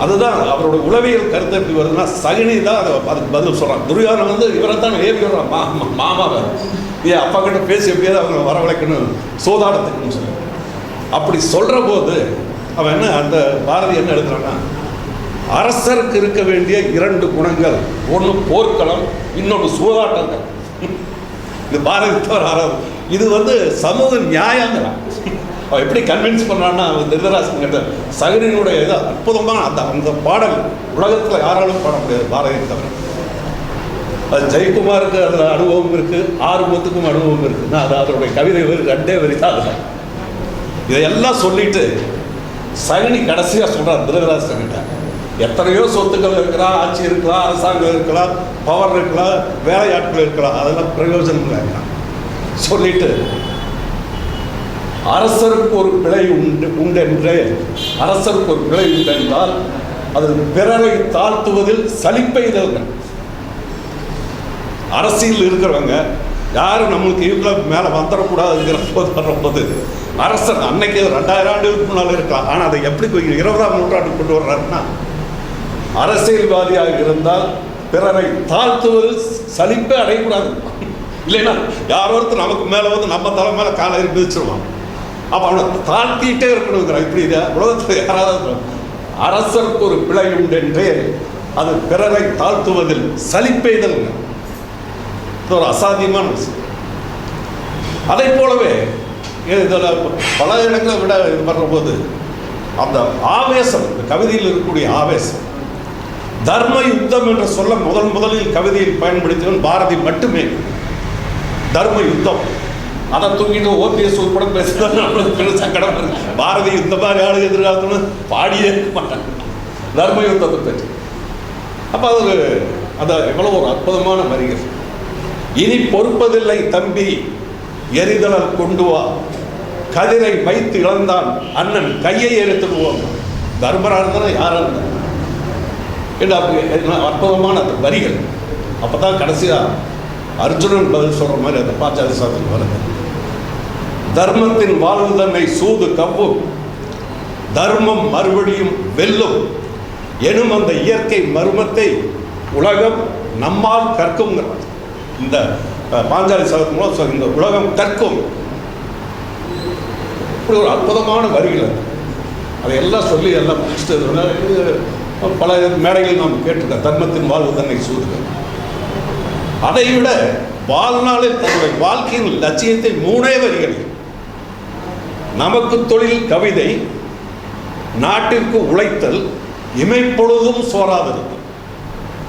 அதுதான் அவரோட உளவியல் கருத்து எப்படி வருதுன்னா, சகினி தான் அதுக்கு பதில் சொல்கிறான். துரியோதனன் வந்து இவரை தான் ஏவி விடுறான், மாமாவை ஏன் அப்பா கிட்ட பேசி எப்படியாவது அவங்க வரவழைக்கணும் சூதாட்டத்துக்குன்னு சொல்லி. அப்படி சொல்கிற போது அவன் என்ன, அந்த பாரதி என்ன எழுதுறான்னா, அரசருக்கு இருக்க வேண்டிய 2 குணங்கள், ஒன்று போர்க்களம், இன்னொன்று சூதாட்டங்கள். இது பாரதி தவிர இது வந்து சமூக நியாயங்கிறான். அவன் எப்படி கன்வின்ஸ் பண்ணான்னா, திருதராசன் கிட்ட சகனியினுடைய இது அற்புதமான அந்த பாடல் உலகத்தில் யாராலும் பாட முடியாது பாரதியை தவிர. அது ஜெயக்குமாருக்கு அதில் அனுபவம் இருக்குது, ஆறுமுகத்துக்கும் அனுபவம் இருக்குன்னா அது அதனுடைய கவிதை 2 வரி தான். அதுதான் இதையெல்லாம் சொல்லிட்டு சகனி கடைசியாக சொல்கிறார் திருதராசன் கிட்ட, எத்தனையோ சொத்துக்கள் இருக்கலாம், ஆட்சி இருக்கலாம், அரசாங்கம் இருக்கலாம், பவர் இருக்கலாம், வேலையாட்கள் இருக்கலாம், அதெல்லாம் பிரயோஜனம் இல்லை சொல்லிட்டு, அரசருக்கு ஒரு பிழை உண்டென்றே அரசருக்கு ஒரு பிழை உண்டென்றால் அது பிறரை தாழ்த்துவதில் சலிப்பெய்தவர்கள். அரசியல் இருக்கிறவங்க யாரும் நம்மளுக்கு இவ்வளவு மேலே வந்துடக்கூடாதுங்கிற போது வரும்போது அரசர் அன்னைக்கு 2000 ஆண்டுகளுக்கு முன்னால் இருக்கலாம், ஆனால் அதை எப்படி 20ஆம் நூற்றாண்டு கொண்டு வர்றாருன்னா, அரசியல்வாதியாக இருந்தால் பிறரை தாழ்த்துவதில் சலிப்பே அடையக்கூடாது. இல்லைன்னா யார் ஒருத்தர் நமக்கு மேலே வந்து நம்ம தலை மேலே காலை மிதிச்சிருவான். அப்போ அவனை தாழ்த்திட்டே இருக்கணுங்கிற. இப்படி உலகத்தில் யாராவது அரசருக்கு ஒரு பிழை உண்டென்றே அது பிறரை தாழ்த்துவதில் சலிப்பெய்தல், இது ஒரு அசாத்தியமான விஷயம். அதை போலவே இதில் பல இடங்களை விட இது பண்ணும்போது அந்த ஆவேசம், இந்த கவிதையில் இருக்கக்கூடிய ஆவேசம், தர்ம யுத்தம் என்ற சொல்ல முதலில் கவிதையில் பயன்படுத்தியவன் பாரதி மட்டுமே. தர்ம யுத்தம் அதை தூக்கிட்டு ஓபிஎஸ் உட்பட பேசுறது சங்கடம். பாரதி இந்த மாதிரி ஆளு எதிர்காலத்துல பாடியே இருக்க மாட்டாங்க தர்ம யுத்தத்தை பற்றி. அப்போ அது எவ்வளோ ஒரு அற்புதமான வரிகள். இனி பொறுப்பதில்லை தம்பி எரிதலர் கொண்டு வா, கதிரை வைத்து இழந்தான் அண்ணன் கையை எடுத்துடுவோம். தர்மராக இருந்தாலும் யாராக இருந்தாலும் அற்புதமான அந்த வரிகள். அப்போ தான் கடைசியாக அர்ஜுனன் பதில் சொல்கிற மாதிரி அந்த பாஞ்சாலி சாதத்தில் வருது. தர்மத்தின் வாழ்வு தன்னை சூது கவ்வும், தர்மம் மறுபடியும் வெல்லும் எனும் அந்த இயற்கை மர்மத்தை உலகம் நம்மால் கற்குங்கிறார். இந்த பாஞ்சாலி சாதத்தின் மூலம் இந்த உலகம் கற்கும். இப்படி ஒரு அற்புதமான வரிகள். அதையெல்லாம் சொல்லி எல்லாம் முடிச்சுட்டு பல மேடைகள் நாம் கேட்டிருக்கோம். தர்மத்தின் வாழ்வு தன்னை சூதுகள். அதை விட வாழ்நாளில் தன்னுடைய வாழ்க்கையின் லட்சியத்தை 3 வரிகளில், நமக்கு தொழில் கவிதை, நாட்டிற்கு உழைத்தல், இமைப்பொழுதும் சோராதிருக்கும்.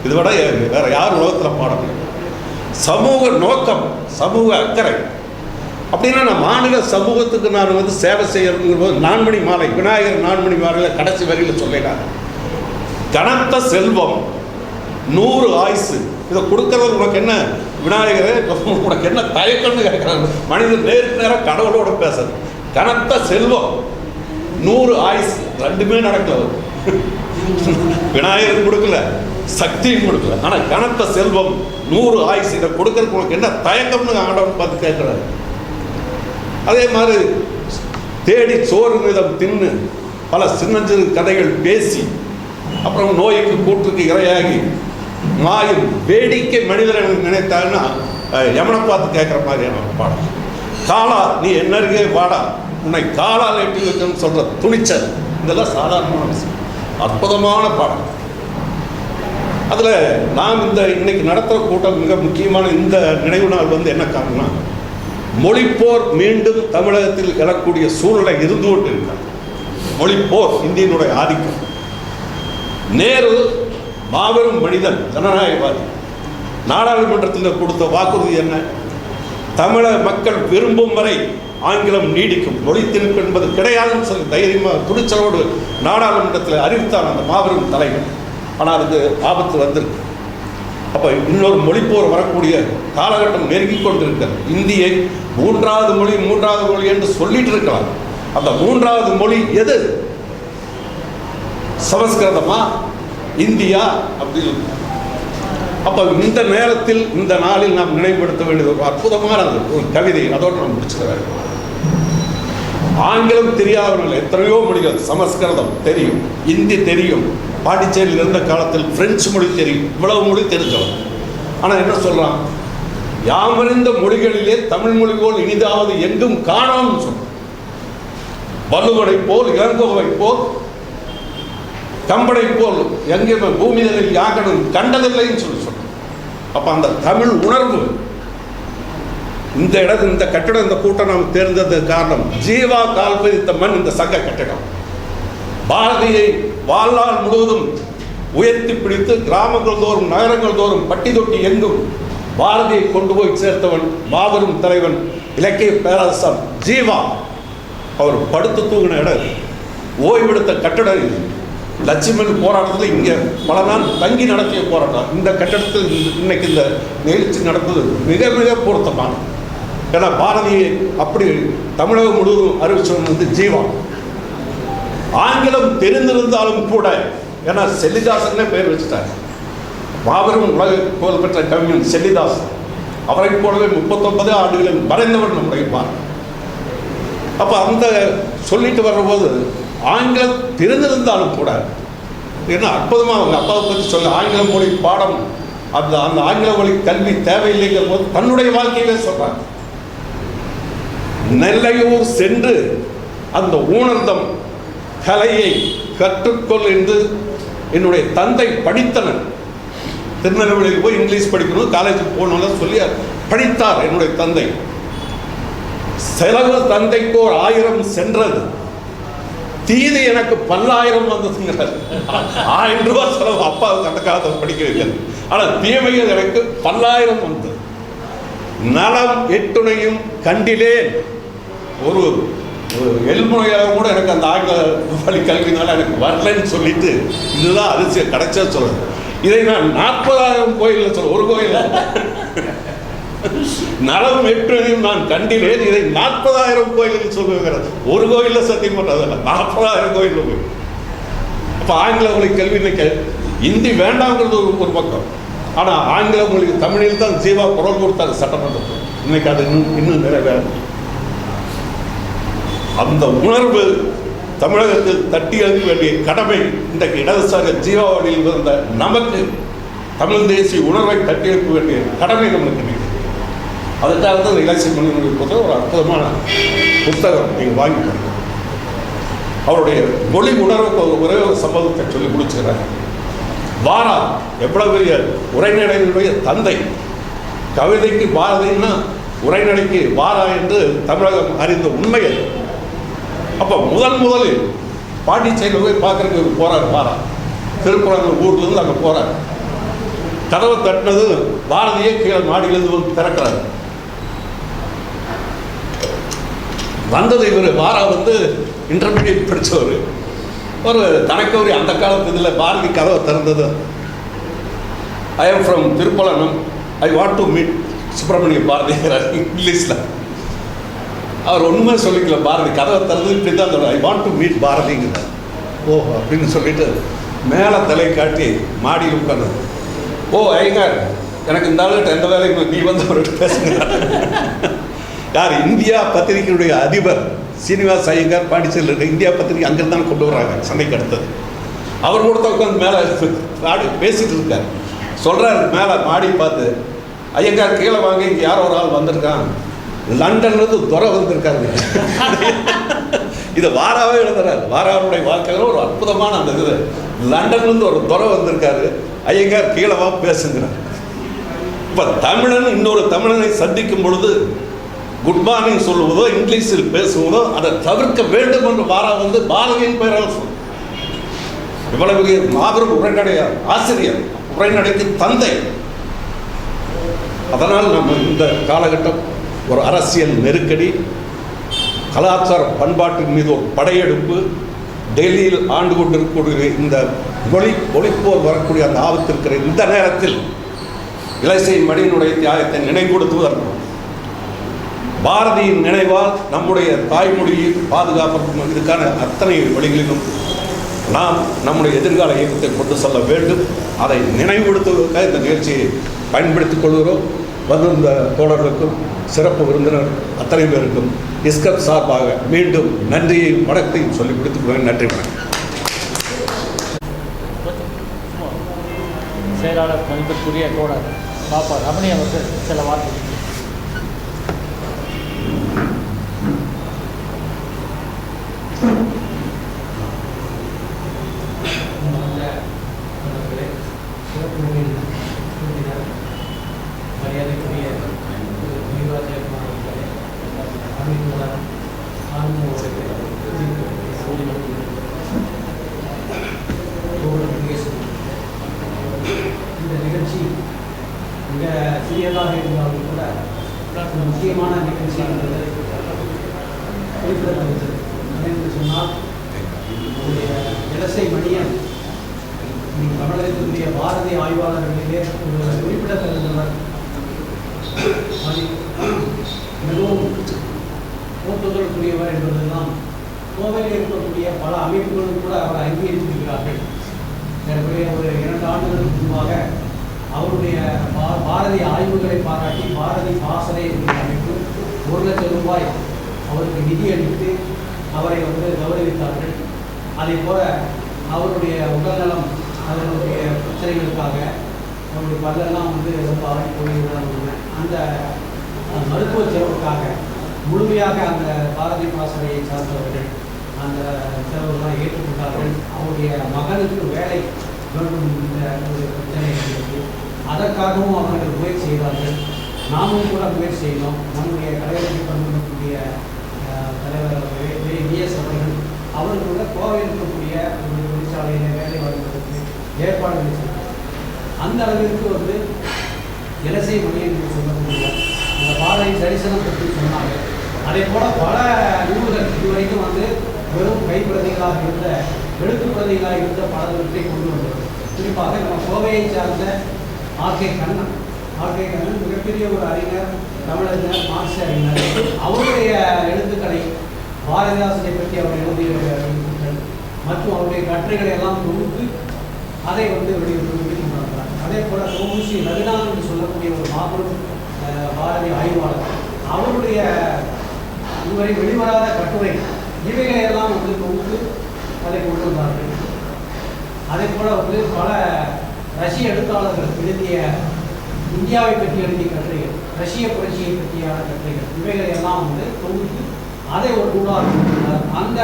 இதை விட வேற யார் உலகத்தில் பாட முடியும்? சமூக நோக்கம், சமூக அக்கறை. அப்படின்னா நான் மாநில சமூகத்துக்கு நான் வந்து சேவை செய்யணுங்கிற போது 4 மணி மாலை, விநாயகர் 4 மணி மாலையில் கடைசி வரியில் சொல்லிட்டாங்க, கனத்த செல்வம் 100 ஆயுசு. இதை கொடுக்கறது உனக்கு என்ன விநாயகரே, உனக்கு என்ன தயக்கம்னு கேட்குறாங்க. மனிதன் நேருக்கு நேரம் கடவுளோட பேசுறது. கனத்த செல்வம் 100 ஆயுசு, 2மே நடக்கல. விநாயகரும் கொடுக்கல, சக்தியும் கொடுக்கல. ஆனால் கனத்த செல்வம் 100 ஆயுசு, இதை கொடுக்கறதுக்கு உனக்கு என்ன தயக்கம்னு ஆண்டவன் பார்த்து கேட்குறாரு. அதே மாதிரி தேடி சோறு மீதம் தின்னு பல சின்னஞ்சிறு கதைகள் பேசி அப்புறம் நோய்க்கு கூற்றுக்கு இரையாகி மாயும் வேடிக்கை மனிதர்கள் நினைத்தாங்கன்னா யமனை பார்த்து கேட்குற மாதிரியான பாடம். காலா நீ என்னருகே வாடா, உன்னை காலால் எட்டி வைக்கணும்னு சொல்கிற துணிச்சல், இதெல்லாம் சாதாரணமான விஷயம். அற்புதமான பாடம். அதில் நாம் இன்னைக்கு நடத்துகிற கூட்டம் மிக முக்கியமான இந்த நினைவு நாள் வந்து என்ன காரணம்னா, மொழிப்போர் மீண்டும் தமிழகத்தில் எழக்கூடிய சூழ்நிலை இருந்து கொண்டு இருக்காங்க. மொழிப்போர், இந்தியனுடைய ஆதிக்கம். நேரு மாபெரும் மனிதன், ஜனநாயகவாதி. நாடாளுமன்றத்தில் கொடுத்த வாக்குறுதி என்ன? தமிழக மக்கள் விரும்பும் வரை ஆங்கிலம் நீடிக்கும், மொழி திணிப்பு என்பது கிடையாதுன்னு சொல்லி தைரியமாக துணிச்சலோடு நாடாளுமன்றத்தில் அறிவித்தான் அந்த மாபெரும் தலைவர். ஆனால் அதுக்கு ஆபத்து வந்திருக்கு. அப்போ இன்னொரு மொழிப்போர் வரக்கூடிய காலகட்டம் நெருங்கி கொண்டிருக்கிறது. இந்தியை 3வது மொழி என்று சொல்லிட்டு இருக்கலாம். அந்த 3வது மொழி எது? சமஸ்கிருதமா இந்தியா அப்படின்னு. அப்போ இந்த நேரத்தில் இந்த நாளில் நாம் நினைவுபடுத்த வேண்டியது ஒரு அற்புதமான ஒரு கவிதை. அதோடு நான் முடிச்சுக்கிறேன். ஆங்கிலம் தெரியாதவர்கள் எத்தனையோ மொழிகள், சமஸ்கிருதம் தெரியும், இந்தி தெரியும், பாண்டிச்சேரியில் இருந்த காலத்தில் பிரெஞ்சு மொழி தெரியும், இவ்வளவு மொழி தெரிஞ்சவன். ஆனால் என்ன சொல்றான்? யாமறிந்த மொழிகளிலே தமிழ் மொழி போல் இனிதாவது எங்கும் காணோம்னு சொல்றான். வள்ளுவனை போல், இளங்கோவை போல், கம்பனை போல் எங்கேயுமே பூமிதனில் யாகனும் கண்டதில்லைன்னு சொல்றான். அப்ப அந்த தமிழ் உணர்வு இந்த இடத்துல, இந்த கட்டடம், இந்த கூட்டம் நாம் தேர்ந்ததுக்கு காரணம் ஜீவா கால் பதித்த மண் இந்த சங்க கட்டடம். பாரதியை வாழ்நாள் முழுவதும் உயர்த்தி பிடித்து கிராமங்கள் தோறும், நகரங்கள் தோறும், பட்டி தொட்டி எங்கும் பாரதியை கொண்டு போய் சேர்த்தவன் மாபெரும் தலைவன், இலக்கிய பேரரசர் ஜீவா. அவர் படுத்து தூங்கின இடம், ஓய்வெடுத்த கட்டடம் இது. லட்சுமணன் போராட்டத்தில் இங்கே பல நாள் தங்கி நடத்திய போராட்டம். இந்த கட்டடத்தில் இன்னைக்கு இந்த நிகழ்ச்சி நடப்பது மிக மிக பொருத்தமான. ஏன்னா பாரதியை அப்படி தமிழகம் முழுவதும் அறிவிச்சவன் வந்து ஜீவா. ஆங்கிலம் தெரிந்திருந்தாலும் கூட, ஏன்னா செல்லிதாசன்னே பெயர் வச்சுட்டார், மாபெரும் உலக புகழ்பெற்ற கவிஞன் செல்லிதாசன். அவரை போலவே 39 ஆண்டுகளில் மறைந்தவர் நம்முடைய பாரதி. அப்போ அந்த சொல்லிட்டு வர்றபோது ஆங்கிலம் தெரிந்திருந்தாலும் கூட, ஏன்னா அற்புதமாக அவங்க அப்பாவை பற்றி சொல்ல, ஆங்கில மொழி பாடம், அந்த ஆங்கில மொழி கல்வி தேவையில்லைங்கிற போது தன்னுடைய வாழ்க்கையிலே சொல்றாங்க. நெல்லையூர் சென்று அந்த ஊனர்தம் கலையை கற்றுக்கொள் என்று என்னுடைய தந்தை படித்தனர். திருநெல்வேலியில் போய் இங்கிலீஷ் படிக்கணும், காலேஜுக்கு போகணும் சொல்லி படித்தார் என்னுடைய தந்தை. செலவு தந்தைக்கு ஒரு 1000 சென்றது, தீது எனக்கு 10,000 வந்ததுங்கிறார். 1000 ரூபாய் செலவு அப்பாவுக்கு அந்த காலத்தில் படிக்கவில்லை, ஆனால் தீமைகள் எனக்கு 10,000 வந்தது. நலம் எட்டுணையும் கண்டிலேன். ஒரு எல்முறையாக கூட எனக்கு அந்த ஆங்கில வழி கல்வினால எனக்கு வரலன்னு சொல்லிட்டு இதுதான் அரிசியை கிடைச்சா சொல்றது. இதை நான் 40,000 கோயிலில் சொல்ல, ஒரு கோயில் நலம் எட்டுணையும் நான் கண்டிலேன், இதை 40,000 கோயிலில் சொல்லுகிறார். ஒரு கோயிலில் சத்தியம் பண்ணுறதில்ல, 40,000 கோயிலில் போய். அப்போ ஆங்கில மொழி கல்வி இன்னைக்கு இந்தி வேண்டாங்கிறது ஒரு பக்கம், ஆனால் ஆங்கில மொழி தமிழில் தான் ஜீவா குரல் கொடுத்தாங்க சட்டமன்றத்தில். இன்னைக்கு அது இன்னும் நிறைவேற. அந்த உணர்வு தமிழகத்தில் தட்டி எழுத வேண்டிய கடமை இன்றைக்கு இடதுசாரி ஜீவாவளியில் இருந்த நமக்கு தமிழ் தேசிய உணர்வை தட்டி எழுப்ப வேண்டிய கடமை நமக்கு இருக்கு. அதுக்காக தான் இலட்சிய மணிமொழி புத்தகம் ஒரு அற்புதமான புத்தகம், நீங்கள் வாங்கி படிக்கணும். அவருடைய மொழி உணர்வுக்கு ஒரே ஒரு சம்பவத்தை சொல்லி முடிச்சுக்கிறார். வாரா எவ்வளவு பெரிய உரைநடையினுடைய தந்தை. கவிதைக்கு பாரதின்னா உரைநடைக்கு வாரா என்று தமிழகம் அறிந்த உண்மை அது. அப்போ முதலில் பாண்டிச்சேரியில் போய் பார்க்கறதுக்கு போறாரு வாரா. திருக்குறள் ஊர்லேருந்து அங்கே போறாரு. கதவை தட்டினது பாரதியே கீழே மாடியிலிருந்து வந்து திறக்கிறாரு. வந்தது இவர் வாரா வந்து இன்டர்மீடியட் படித்தவர். ஒரு தனக்கவரி அந்த காலத்து இதில் பாரதி கதவை திறந்தது. I am from Thiruppalanam, I want to meet Subramania பாரதிங்கிறார் இங்கிலீஷில். அவர் ஒன்றுமே சொல்லிக்கல. பாரதி கதவை திறந்து இப்படி தான் ஐ வாண்ட் டு மீட் பாரதிங்கிறார். ஓ அப்படின்னு சொல்லிட்டு மேலே தலை காட்டி மாடியில் உட்காந்து, ஓ ஐயங்கார் எனக்கு இந்த ஆளுகிட்ட எந்த வேலையும் நீ வந்து அவர்கிட்ட பேசுகிறார். யார்? இந்தியா பத்திரிகையுடைய அதிபர் சீனிவாஸ் ஐயங்கார் பாண்டிச்சேரியில் இந்தியா பத்திரிகை அங்கிருந்து தான் கொண்டு வர்றாங்க சென்னைக்கு அடுத்தது. அவர் கூட உட்காந்து மேலே மாடி பேசிட்டு இருக்கார். சொல்கிறார் மேலே மாடி பார்த்து, ஐயங்கார் கீழே வாங்க, இங்கே யாரோ ஒரு ஆள் வந்திருக்கான், லண்டன்லேருந்து துறை வந்திருக்காரு. இதை வாராவே எழுதுறாரு. வாராவுடைய வாழ்க்கையில் ஒரு அற்புதமான அந்த இது, லண்டன்லேருந்து ஒரு துறை வந்திருக்காரு, ஐயங்கார் கீழே வா பேசுங்கிறார். இப்போ தமிழன் இன்னொரு தமிழனை சந்திக்கும் பொழுது குட் மார்னிங் சொல்லுவதோ இங்கிலீஷில் பேசுவதோ அதை தவிர்க்க வேண்டும் என்று வாரா வந்து பாரதியின் பெயரால் சொல்லும். இவ்வளவு மாபெரும் உரைநடைய ஆசிரியர், உரைநடைக்கு தந்தை. அதனால் நம்ம இந்த காலகட்டம் ஒரு அரசியல் நெருக்கடி, கலாச்சார பண்பாட்டின் மீது ஒரு படையெடுப்பு, டெல்லியில் ஆண்டு கொண்டிருக்கக்கூடிய இந்த ஒளிப்போர் வரக்கூடிய அந்த ஆபத்து இருக்கிற இந்த நேரத்தில் இலசை மணியினுடைய தியாகத்தை நினைவுபடுத்துவதற்கு, பாரதியின் நினைவால் நம்முடைய தாய்மொழியை பாதுகாப்பதற்கும் இதுக்கான அத்தனை வழிகளிலும் நாம் நம்முடைய எதிர்கால இயக்கத்தை கொண்டு செல்ல வேண்டும். அதை நினைவுபடுத்துவதற்காக இந்த நிகழ்ச்சியை பயன்படுத்திக் கொள்கிறோம். வந்திருந்த தோழர்களுக்கும் சிறப்பு விருந்தினர் அத்தனை பேருக்கும் இஸ்கப் சார்பாக மீண்டும் நன்றியையும் வணக்கத்தையும் சொல்லி கொடுத்துக் கொள்வேன். நன்றி வணக்கம். செயலாளர் மதிப்பிற்குரிய தோழர் பாப்பா ரமணி அவர்கள் சில வார்த்தை. மரியாதைக்குரிய இந்த நிகழ்ச்சி மிக சிறியதாக இருந்தாலும் கூட ஒரு முக்கியமான நிகழ்ச்சி என்பது குறிப்பிடத்தக்கது. என்று சொன்னால் இலசை மணியன் தமிழகத்தினுடைய பாரதிய ஆய்வாளர்களிலே ஒரு குறிப்பிடத்தகுந்தவர், மிகவும் போற்றுதலுக்குரியவர் என்பதெல்லாம் கோவையில் இருக்கக்கூடிய பல அமைப்புகளும் கூட அவரை அங்கீகரித்திருக்கிறார்கள். ஏற்கனவே ஒரு 2 ஆண்டுகளுக்கு முன்பாக அவருடைய பாரதிய ஆய்வுகளை பாராட்டி பாரதி பாசறை என்ற அமைப்பு 1 லட்சம் ரூபாய் அவருக்கு நிதி அளித்து அவரை கௌரவித்தார்கள். அதே போல அவருடைய உடல்நலம் அதனுடைய பிரச்சனைகளுக்காக அவருடைய பல்லெல்லாம் ரொம்ப ஆடி போயிருந்தாங்க. அந்த மருத்துவ செலவுக்காக முழுமையாக அந்த பாரதி பாசறையை சார்ந்தவர்கள் அந்த செலவுகள்லாம் ஏற்றுக்கொண்டார்கள். அவருடைய மகனுக்கு வேலை வேண்டும் என்ற ஒரு பிரச்சனை இருந்தது. அதற்காகவும் அவர்கள் முயற்சி செய்தார்கள். நாமும் கூட முயற்சி செய்தோம். நம்முடைய கலைஞர்கள் பணிபுரியக்கூடிய தலைவர் விஎஸ் அவர்கள் கூட கோவையில் இருக்கக்கூடிய ஒரு தொழிற்சாலையில் வேலை வழங்குவதற்கு ஏற்பாடுகள் செய்தார். அந்த அளவிற்கு இலசை மணி என்று சொல்லக்கூடிய அந்த பாரதி தரிசனம் பற்றி சொன்னாங்க. அதே போல பல நூல்கள் இதுவரைக்கும் வெறும் கைப்பிரதிகளாக இருந்த எழுத்து பிரதிகளாக இருந்த பலவற்றை கொண்டு வந்தது. குறிப்பாக நம்ம கோவையை சார்ந்த ஆர்கே கண்ணன் மிகப்பெரிய ஒரு அறிஞர், தமிழறிஞர், மார்க்சிய அறிஞர். அவருடைய எழுத்துக்களை பாரதிதாசனை பற்றி அவர் எழுதிய எழுத்துக்கள் மற்றும் அவருடைய கட்டுரைகளை எல்லாம் தொகுத்து அதை வெளியிட்டிருக்கிறார். அதே போல தோமுசி ரகுநாதன் என்று சொல்லக்கூடிய ஒரு மாபெரும் பாரதிய ஆய்வாளர், அவருடைய இதுவரை வெளிவராத கட்டுரை இவைகளை எல்லாம் தொகுத்து அதை கொண்டு வந்தார்கள். அதே போல பல ரஷ்ய எழுத்தாளர்கள் எழுதிய இந்தியாவை பற்றி எழுதிய கட்டுரைகள், ரஷ்ய புரட்சியை பற்றியான கட்டுரைகள் இவைகளை எல்லாம் தொகுத்து அதை ஒரு நூலாக கொண்டுள்ளார். அந்த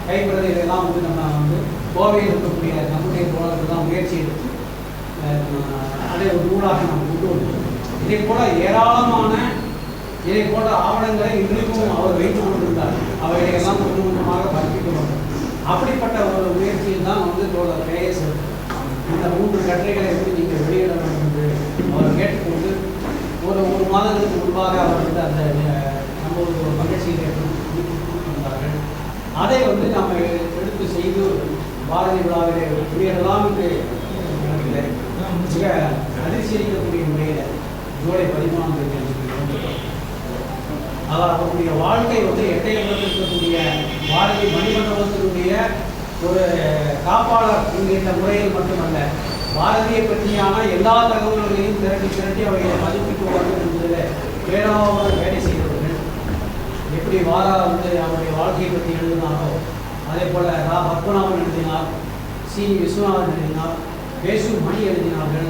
கைப்பிரதிகளை எல்லாம் நம்ம கோவையில் இருக்கக்கூடிய நம்முடைய தோழர்கள் தான் முயற்சி எடுத்து அதை ஒரு நூலாக நாம் கொண்டு வந்தோம். இதே போல ஏராளமான இதை போன்ற ஆவணங்களை இன்றைக்கும் அவர் வைத்துக் கொண்டிருந்தார். அவைகளை எல்லாம் கொஞ்சம் கொஞ்சமாக பரப்பிக்க வேண்டும். அப்படிப்பட்ட ஒரு முயற்சியில் தான் தோழர் கேஎஸ் இந்த 3 கட்டுரைகளை நீங்கள் வெளியிட வேண்டும் என்று அவர் கேட்டுக்கொண்டு ஒரு மாதங்களுக்கு முன்பாக அவர் அந்த நம்ம ஒரு மகிழ்ச்சியை வந்தார்கள். அதை நாம் எடுத்து செய்து பாரதி விழாவிலே வெளியிடலாம் என்று மிக அதிர்ச்சி அளிக்கக்கூடிய முறையில் ஜூலை 13 அவருடைய வாழ்க்கை எட்டயபுரத்தில் இருக்கக்கூடிய பாரதி மணிமண்டபத்தினுடைய ஒரு காப்பாளர் என்கின்ற முறையில் மட்டுமல்ல, பாரதியை பற்றியான எல்லா தகவல்களையும் திரட்டி அவைகளை மதிப்பிக்குவார்கள் என்பதில் பேராவது வேலை செய்தவர்கள். எப்படி வாரா அவருடைய வாழ்க்கையை பற்றி எழுதினாரோ அதே போல ரா பத்மநாபன் எழுதினார், சி விஸ்வநாதன் எழுதினார், பேசு மணி எழுதினார்கள்,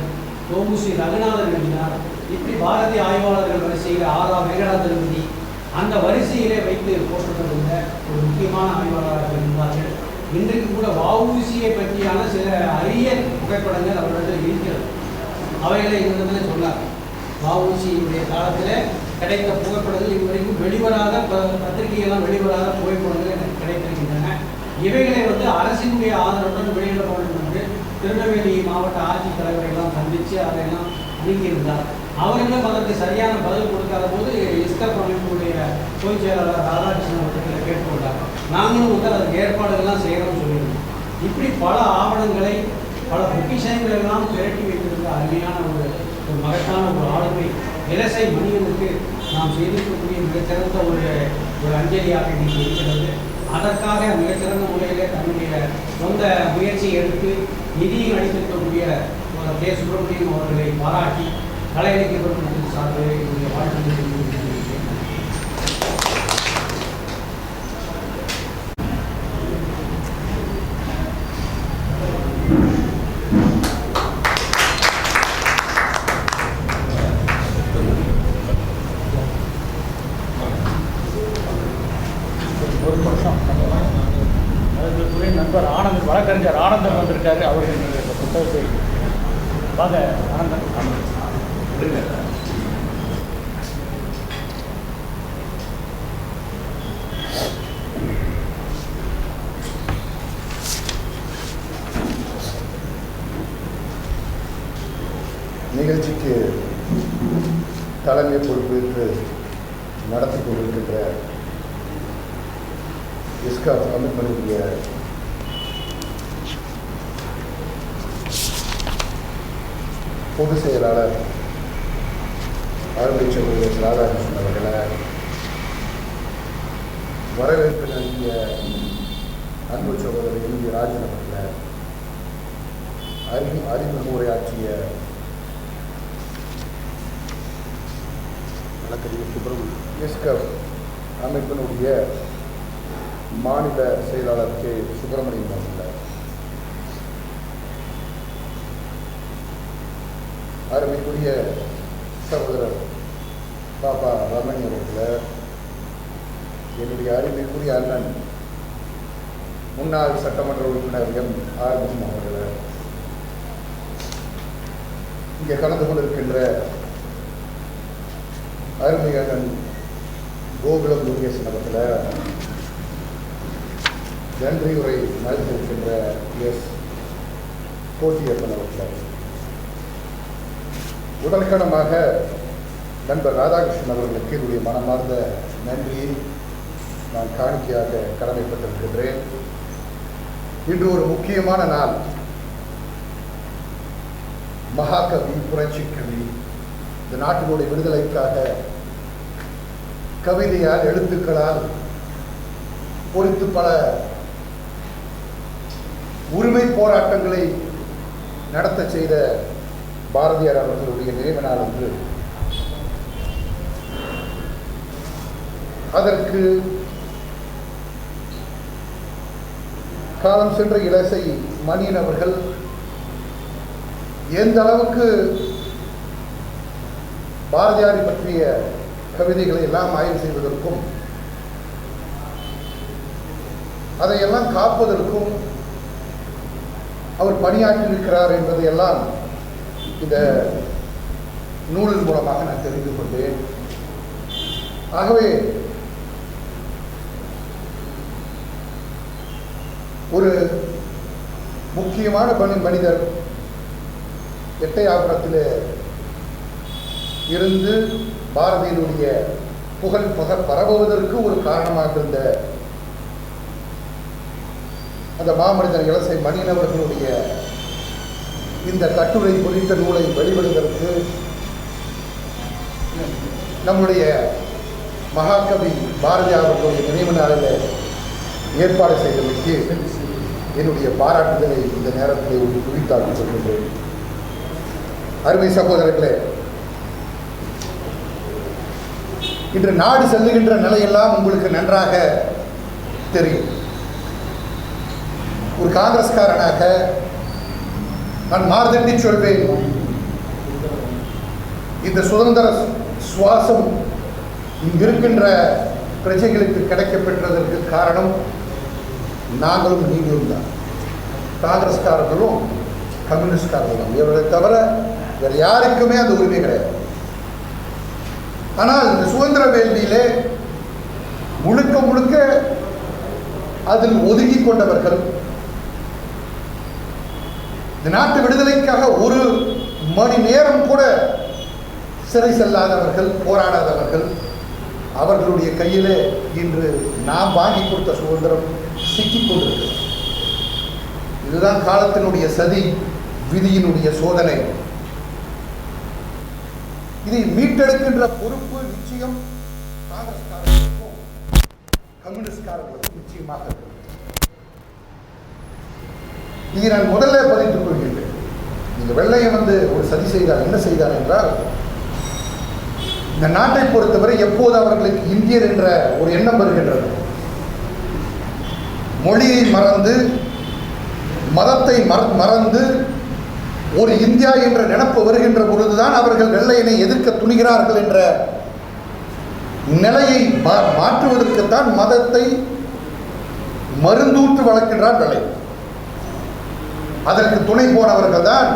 தோமுசி ரகுநாதன் எழுதினார். இப்படி பாரதி ஆய்வாளர்கள் வரிசையில் ஆரா வெங்கடாதளபதி அந்த வரிசையிலே வைத்து போட்டுக்கொண்ட ஒரு முக்கியமான ஆய்வாளராக இருந்தார்கள். இன்றைக்கு கூட வஉசியை பற்றியான சில அரிய புகைப்படங்கள் அவர்களிடம் இருக்கிறது. அவைகளை எங்களிடத்தில் சொன்னார். வஉசியுடைய காலத்தில் கிடைத்த புகைப்படங்கள் இதுவரைக்கும் வெளிவராத பத்திரிகையெல்லாம் வெளிவராத புகைப்படங்கள் எனக்கு கிடைத்திருக்கின்றன. இவைகளை அரசினுடைய ஆதரவுடன் வெளியிட வேண்டும் என்று திருநெல்வேலி மாவட்ட ஆட்சித்தலைவரை எல்லாம் சந்தித்து அதையெல்லாம் அணுகியிருந்தார். அவர்களும் அதற்கு சரியான பதில் கொடுக்காத போது இஸ்கப் அமைப்புடைய பொதுச் செயலாளர் ராதாகிருஷ்ணன் அவர்களை கேட்டுக்கொண்டார். நாங்களும் அதற்கு ஏற்பாடுகள்லாம் செய்கிறோம்னு சொல்லியிருந்தோம். இப்படி பல ஆவணங்களை பல பொக்கிஷங்களை எல்லாம் திரட்டி வைத்திருந்த அருமையான ஒரு மகத்தான ஒரு ஆளுமை இலசை மணியனுக்கு நாம் செய்திருக்கக்கூடிய மிகச்சிறந்த ஒரு அஞ்சலியாக இன்னைக்கு இருக்கிறது. அதற்காக மிகச்சிறந்த முறையிலே தன்னுடைய சொந்த முயற்சியை எடுத்து நிதியும் அளித்திருக்கக்கூடிய கே. சுப்பிரமணியம் அவர்களை பாராட்டி கலை இலக்கிய பெருமக்கள் சார்பில் என்னுடைய வாழ்த்துக்களை தெரிவித்துக் கொள்கிறேன். ஒரு நிமிஷம் அதுக்கு துறை நண்பர் ஆனந்த் வழக்கறிஞர் ஆனந்தன் வந்திருக்காரு. அவர்கள் இந்த புத்தகத்தை வாங்க ஆனந்தன். நிகழ்ச்சிக்கு தலைமை பொறுப்பேற்று நடத்தி கொண்டிருக்கின்ற இஸ்காப் அமைப்பினுடைய பொதுச் செயலாளர் அருமை சகோதரர் ராதாகிருஷ்ணன் அவர்களை, வரவேற்பு நல்கிய அன்பு சகோதரர் எம். ராஜன் அவர்களை, அறிமுக உரையாற்றிய வழக்கறிஞர் சுப்பிரமணியம், இஸ்காப் அமைப்பினுடைய மாநில செயலாளர் கே. சுப்பிரமணியம் அவர்கள், அருமைக்குரிய சகோதரர் பாப்பா ரமணி அவர்கள், என்னுடைய அருமைக்குரிய அண்ணன் முன்னாள் சட்டமன்ற உறுப்பினர் எம். ஆறுமுகம் அவர்கள், இங்கே கலந்து கொண்டிருக்கின்ற அருமை அண்ணன் கோகுலம் முருகேசன் அவர்கள், நன்றியுரை நல்கியிருக்கின்ற எஸ். கோட்டியப்பன் அவர்கள், உடல்கணமாக நண்பர் ராதாகிருஷ்ணன் அவர்களுக்கு என்னுடைய மனமார்ந்த நன்றியை நான் காணிக்கையாக கடமைப்பட்டிருக்கின்றேன். இன்று ஒரு முக்கியமான நாள். மகாகவி, புரட்சி கவி, இந்த நாட்டினுடைய விடுதலைக்காக கவிதையால், எழுத்துக்களால் பொறித்து பல உரிமை போராட்டங்களை நடத்த செய்த பாரதியார் அவர்களுடைய நினைவு நாள் என்று அதற்கு காலம் சென்ற இலசை மணியன் அவர்கள் எந்த அளவுக்கு பாரதியாரை பற்றிய கவிதைகளை எல்லாம் ஆய்வு செய்வதற்கும் அதையெல்லாம் காப்பதற்கும் அவர் பணியாற்றியிருக்கிறார் என்பதையெல்லாம் இந்த நூலின் மூலமாக நான் தெரிந்து கொண்டேன். ஆகவே ஒரு முக்கியமான மனிதர் எட்டயாபுரத்தில் இருந்து பாரதியினுடைய புகழ் பரவுவதற்கு ஒரு காரணமாக இருந்த அந்த மாமனிதர் இலசை மணியன் அவர்களுடைய இந்த கட்டுரை குறித்த நூலை வெளிவிடுவதற்கு நம்முடைய மகாகவி பாரதியார் அவர்களுடைய நினைவு நாளில் ஏற்பாடு செய்ததற்கு என்னுடைய பாராட்டுதலை இந்த நேரத்தில் ஒரு குறித்தாக்கிக் கொள்கின்றேன். அருமை சகோதரர்களே, இன்று நாடு செல்லுகின்ற நிலையெல்லாம் உங்களுக்கு நன்றாக தெரியும். ஒரு காங்கிரஸ்காரனாக நான் மார்தட்டி சொல்வேன், இந்த சுதந்திர சுவாசம் இங்கிருக்கின்ற பிரஜைகளுக்கு கிடைக்கப்பெற்றதற்கு காரணம் நாங்களும் நீங்களும் தான். காங்கிரஸ்காரர்களும் கம்யூனிஸ்ட்காரர்களும், இவர்களை தவிர வேறு யாருக்குமே அந்த உரிமை கிடையாது. ஆனால் இந்த சுதந்திர வேள்வியிலே முழுக்க முழுக்க அதில் ஒதுங்கி கொண்டவர்கள், இந்த நாட்டு விடுதலைக்காக ஒரு மணி நேரம் கூட சிறை செல்லாதவர்கள், போராடாதவர்கள், அவர்களுடைய கையிலே இன்று நாம் வாங்கி கொடுத்த சுதந்திரம் சிக்கிக் கொண்டிருக்கிறது. இதுதான் காலத்தினுடைய சதி, விதியினுடைய சோதனை. இதை மீட்டெடுக்கின்ற பொறுப்பு நிச்சயம் காங்கிரஸ்காரர்களுக்கும் கம்யூனிஸ்ட்காரர்களுக்கு நிச்சயமாக இருக்கும். இதை நான் முதல்ல பதித்துக் கொள்கின்றேன். இந்த வெள்ளையன் ஒரு சதி செய்தார். என்ன செய்தார் என்றால், இந்த நாட்டை பொறுத்தவரை எப்போது அவர்களுக்கு இந்தியர் என்ற ஒரு எண்ணம் வருகின்றது, மொழியை மறந்து மதத்தை மறந்து ஒரு இந்தியா என்ற நினைப்பு வருகின்ற பொழுதுதான் அவர்கள் வெள்ளையனை எதிர்க்க துணிகிறார்கள் என்ற நிலையை மாற்றுவதற்குத்தான் மதத்தை மருந்தூற்று வளர்க்கின்றார் வெள்ளையன். அதற்கு துணை போனவர்கள் தான்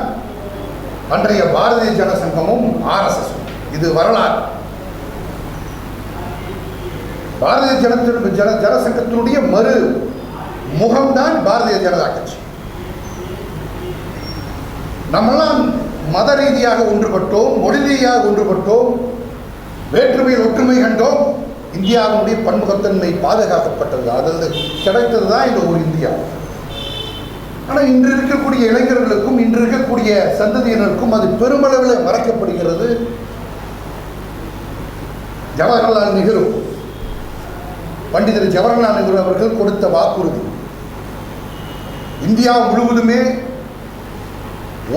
அன்றைய பாரதிய ஜனசங்கமும் RSS. இது வரலாறு. பாரதிய ஜனசங்கத்தினுடைய மறு முகம்தான் பாரதிய ஜனதா கட்சி. நம்மெல்லாம் மத ரீதியாக ஒன்றுபட்டோம், மொழி ரீதியாக ஒன்றுபட்டோம், வேற்றுமையில் ஒற்றுமை கண்டோம். இந்தியாவினுடைய பன்முகத்தன்மை பாதுகாக்கப்பட்டது. அதில் கிடைத்தது தான் இந்த ஒரு இந்தியா. ஆனால் இன்று இருக்கக்கூடிய இளைஞர்களுக்கும் இன்று இருக்கக்கூடிய சந்ததியினருக்கும் அது பெருமளவில் மறைக்கப்படுகிறது. ஜவஹர்லால் நேரு, பண்டிதர் ஜவஹர்லால் நேரு அவர்கள் கொடுத்த வாக்குறுதி, இந்தியா முழுவதுமே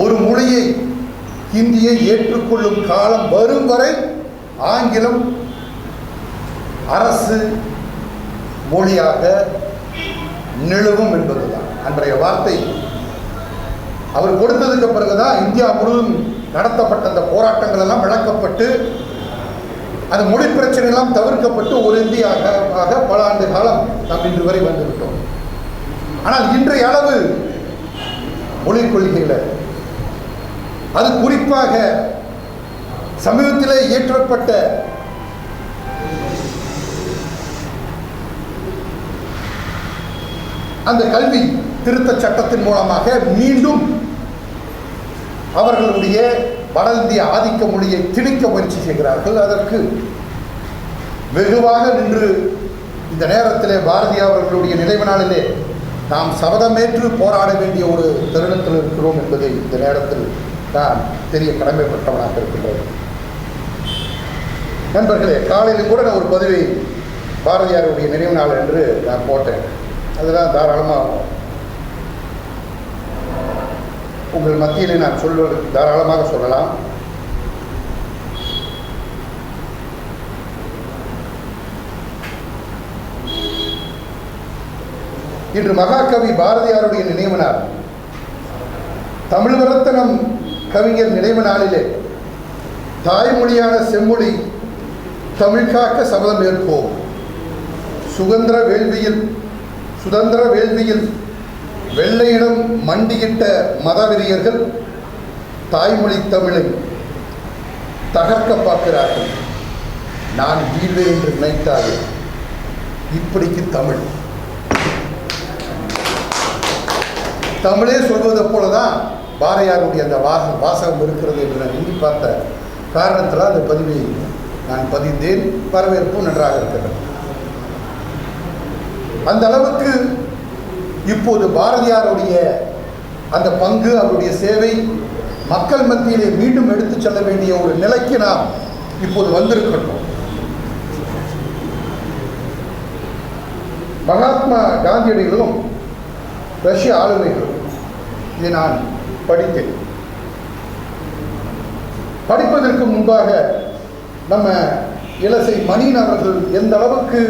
ஒரு மொழியை ஹிந்தியை ஏற்றுக்கொள்ளும் காலம் வரும் வரை ஆங்கிலம் அரசு மொழியாக நிலவும் என்பதுதான் அன்றைய வார்த்தை. அவர் கொடுத்ததுக்கு பிறகுதான் இந்தியா முழுவதும் நடத்தப்பட்ட அந்த போராட்டங்கள் எல்லாம் விளக்கப்பட்டு அந்த மொழி பிரச்சனை எல்லாம் தவிர்க்கப்பட்டு ஒரு இந்தியாவாக பல ஆண்டு காலம் நாம் இன்று வரை வந்துவிட்டோம். ஆனால் இன்றைய அளவு மொழிக் கொள்கையில் அது குறிப்பாக சமீபத்திலே இயற்றப்பட்ட அந்த கல்வி திருத்த சட்டத்தின் மூலமாக மீண்டும் அவர்களுடைய வட இந்திய ஆதிக்க மொழியை திணிக்க முயற்சி செய்கிறார்கள். அதற்கு வெகுவாக நின்று இந்த நேரத்திலே பாரதியார் அவர்களுடைய நினைவு நாளிலே நாம் சபதமேற்று போராட வேண்டிய ஒரு தருணத்தில் இருக்கிறோம் என்பதை இந்த நேரத்தில் நான் தெரிய கடமைப்பட்டவனாக இருக்கின்றேன். நண்பர்களே, காலையிலும் கூட நான் ஒரு பதிவை பாரதியாருடைய நினைவு நாள் என்று நான் போட்டேன். அதெல்லாம் தாராளமாக உங்கள் மத்தியிலே நான் சொல்வது தாராளமாக சொல்லலாம். இன்று மகாகவி பாரதியாருடைய நினைவு நாள். தமிழ்வரத்தனம் கவிஞர் நினைவு நாளிலே தாய்மொழியான செம்மொழி தமிழ் காக்க சபதம் ஏற்போம். சுதந்திர வேள்வியில் வெள்ளையிடம் மண்டியிட்ட மதவெறியர்கள் தாய்மொழி தமிழை தகர்க்க பார்க்கிறார்கள். நான் வீழ்வே என்று நினைத்தாலே இப்படிக்கு தமிழே சொல்வதை போலதான் பாரதியாருடைய அந்த வாசகம் இருக்கிறது என்று நான் எண்ணி பார்த்த காரணத்தில் அந்த பதிவை நான் பதிந்தேன். வரவேற்பும் நன்றாக இருக்கிறது. அந்த அளவுக்கு இப்போது பாரதியாருடைய அந்த பங்கு, அவருடைய சேவை மக்கள் மத்தியிலே மீண்டும் எடுத்துச் செல்ல வேண்டிய ஒரு நிலைக்கு நாம் இப்போது வந்திருக்கிறோம். மகாத்மா காந்தியடிகளும் ரஷ்ய ஆளுமைகளும் இதை நான் படித்தேன். படிப்பதற்கு முன்பாக நம்ம இலசை மணியன் அவர்கள் எந்த அளவுக்கு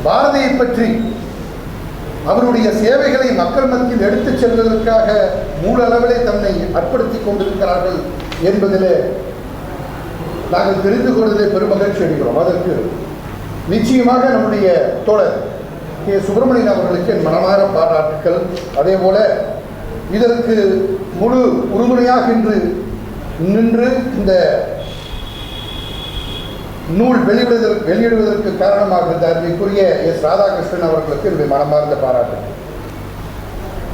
பாரதியை பற்றி அவருடைய சேவைகளை மக்கள் மத்தியில் எடுத்துச் செல்வதற்காக மூல அளவிலே தன்னை அர்ப்பணித்துக் கொண்டிருக்கிறார்கள் என்பதிலே நாங்கள் தெரிந்து கொள்வதிலே பெருமகிழ்ச்சி அடைகிறோம். அதற்கு நிச்சயமாக நம்முடைய தோழர் கே. சுப்பிரமணியன் அவர்களுக்கு என் மனமார பாராட்டுக்கள். அதே போல இதற்கு முழு உறுதுணையாக நின்று இந்த நூல் வெளியிடுவதற்கு காரணமாக இருந்த அருமைக்குரிய எஸ். ராதாகிருஷ்ணன் அவர்களுக்கு என்னுடைய மனமார்ந்த பாராட்டுகள்.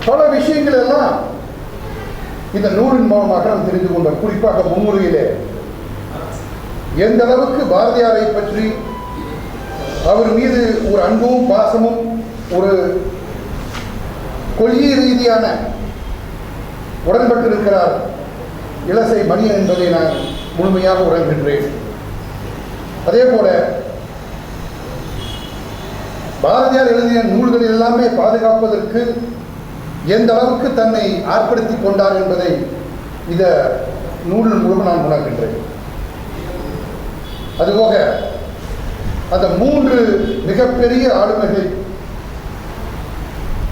பல விஷயங்கள் எல்லாம் இந்த நூலின் மூலமாக நாம் தெரிந்து கொண்டோம். குறிப்பாக முன்னுரையிலே எந்த அளவுக்கு பாரதியாரை பற்றி அவர் மீது ஒரு அன்பும் பாசமும் ஒரு கொள்கை ரீதியான உடன்பட்டிருக்கிறார் இலசை மணியன் என்பதை நான் முழுமையாக உணர்கின்றேன். அதே போல பாரதியார் எழுதிய நூல்கள் எல்லாமே பாதுகாப்பதற்கு எந்த அளவுக்கு தன்னை ஆர்ப்படுத்தி கொண்டார் என்பதை இந்த நூலின் மூலம் நான் உணர்கின்றேன். அதுபோக அந்த 3 மிகப்பெரிய ஆளுமைகள்,